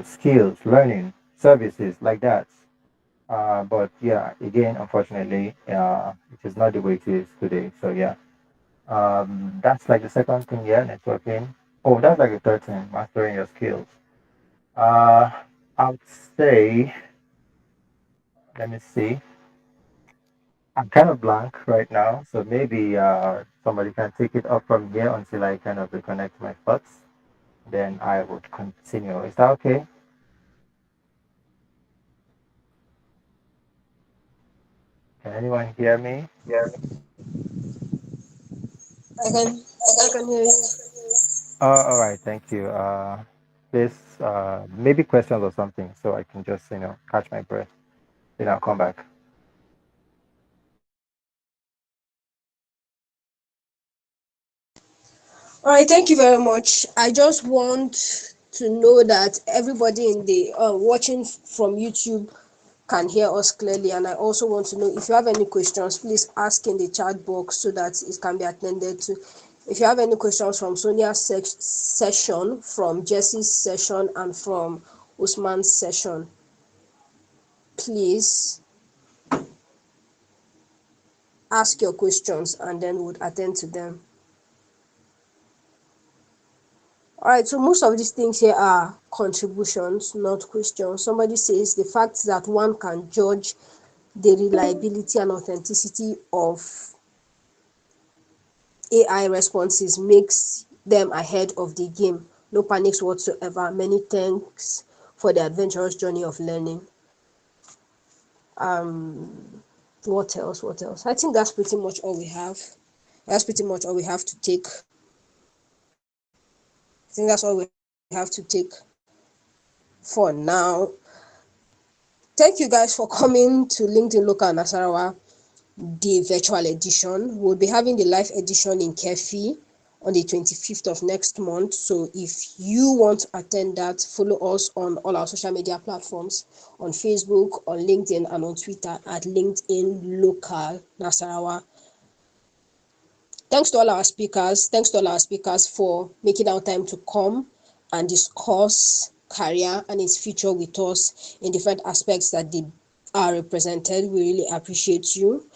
skills, learning, services like that. But yeah, again, unfortunately, it is not the way it is today. So yeah, that's like the second thing, yeah, networking. Oh, that's like the third thing, mastering your skills. Uh, I would say, let me see. I'm kind of blank right now, so maybe somebody can take it up from here until I kind of reconnect my thoughts. Then I would continue. Is that okay? Can anyone hear me? I can I can hear you. All right, thank you. Please, maybe questions or something, so I can just catch my breath. Then I'll come back. All right, thank you very much. I just want to know that everybody in the watching from YouTube can hear us clearly, and I also want to know if you have any questions, please ask in the chat box so that it can be attended to. If you have any questions from Sonia's session, from Jesse's session, and from Usman's session, please ask your questions and then we'll attend to them. All right, so most of these things here are contributions, not questions. Somebody says the fact that one can judge the reliability and authenticity of AI responses makes them ahead of the game. No panics whatsoever. Many thanks for the adventurous journey of learning. What else? What else? I think that's pretty much all we have. That's pretty much all we have to take. I think that's all we have to take for now. Thank you guys for coming to LinkedIn Local Nasarawa, the virtual edition. We'll be having the live edition in Kefi on the 25th of next month. So if you want to attend that, follow us on all our social media platforms, on Facebook, on LinkedIn, and on Twitter at LinkedIn Local Nasarawa. Thanks to all our speakers. Thanks to all our speakers for making our time to come and discuss career and its future with us in different aspects that they are represented. We really appreciate you.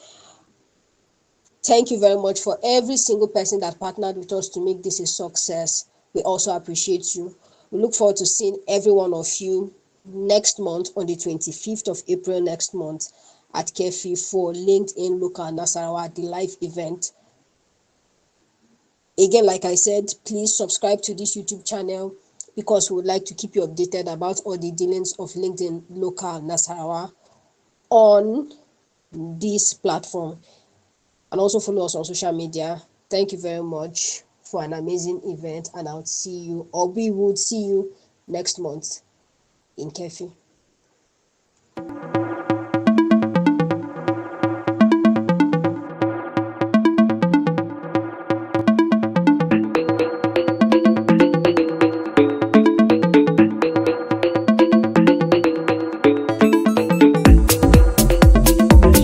Thank you very much for every single person that partnered with us to make this a success. We also appreciate you. We look forward to seeing every one of you next month on the 25th of April next month at Kefi for LinkedIn Local Nasarawa, the live event. Again, like I said, please subscribe to this YouTube channel because we would like to keep you updated about all the dealings of LinkedIn Local Nasarawa on this platform. And also follow us on social media. Thank you very much for an amazing event, and I'll see you, or we would see you next month in Kefi.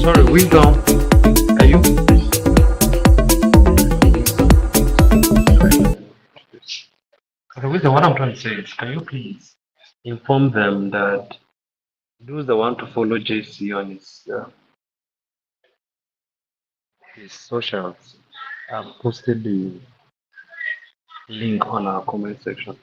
Sorry, wisdom. Are you? Okay, wisdom. What I'm trying to say is, can you please inform them that those that want to follow JC on his socials, I've posted the link on our comment section.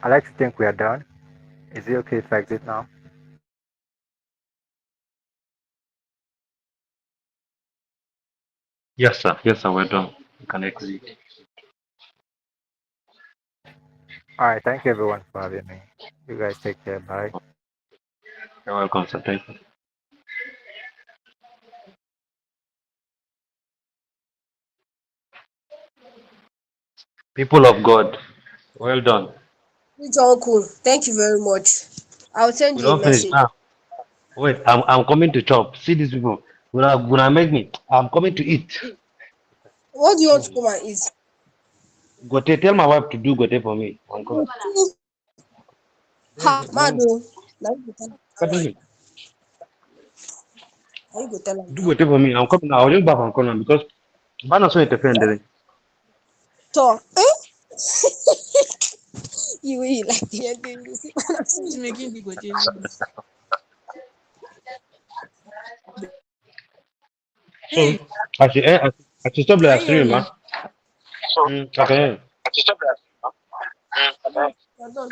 I'd like to think we are done. Is it okay if I exit now? Yes, sir. Yes, sir. We're done. You can exit. All right. Thank you everyone for having me. You guys take care. Bye. You're welcome, sir. Thank you. People of God, well done. It's all cool. Thank you very much. I'll send We you a don't finish message. now. Wait, I'm coming to chop. See these people. Gonna make me. I'm coming to eat. What do you want to Hmm. come and eat? Gote, tell my wife to do gote for me. I'm coming. Ha, No, Mado. Now you go tell am that one. continue. Now you go tell am Do that gote one. for me. I'm coming now. I'll just back and come now because Bana so interfere. So, you will like the ending. You see, Who's making the gote? So Hey, I should stop can like you hear streaming, man. me? Okay. you're done.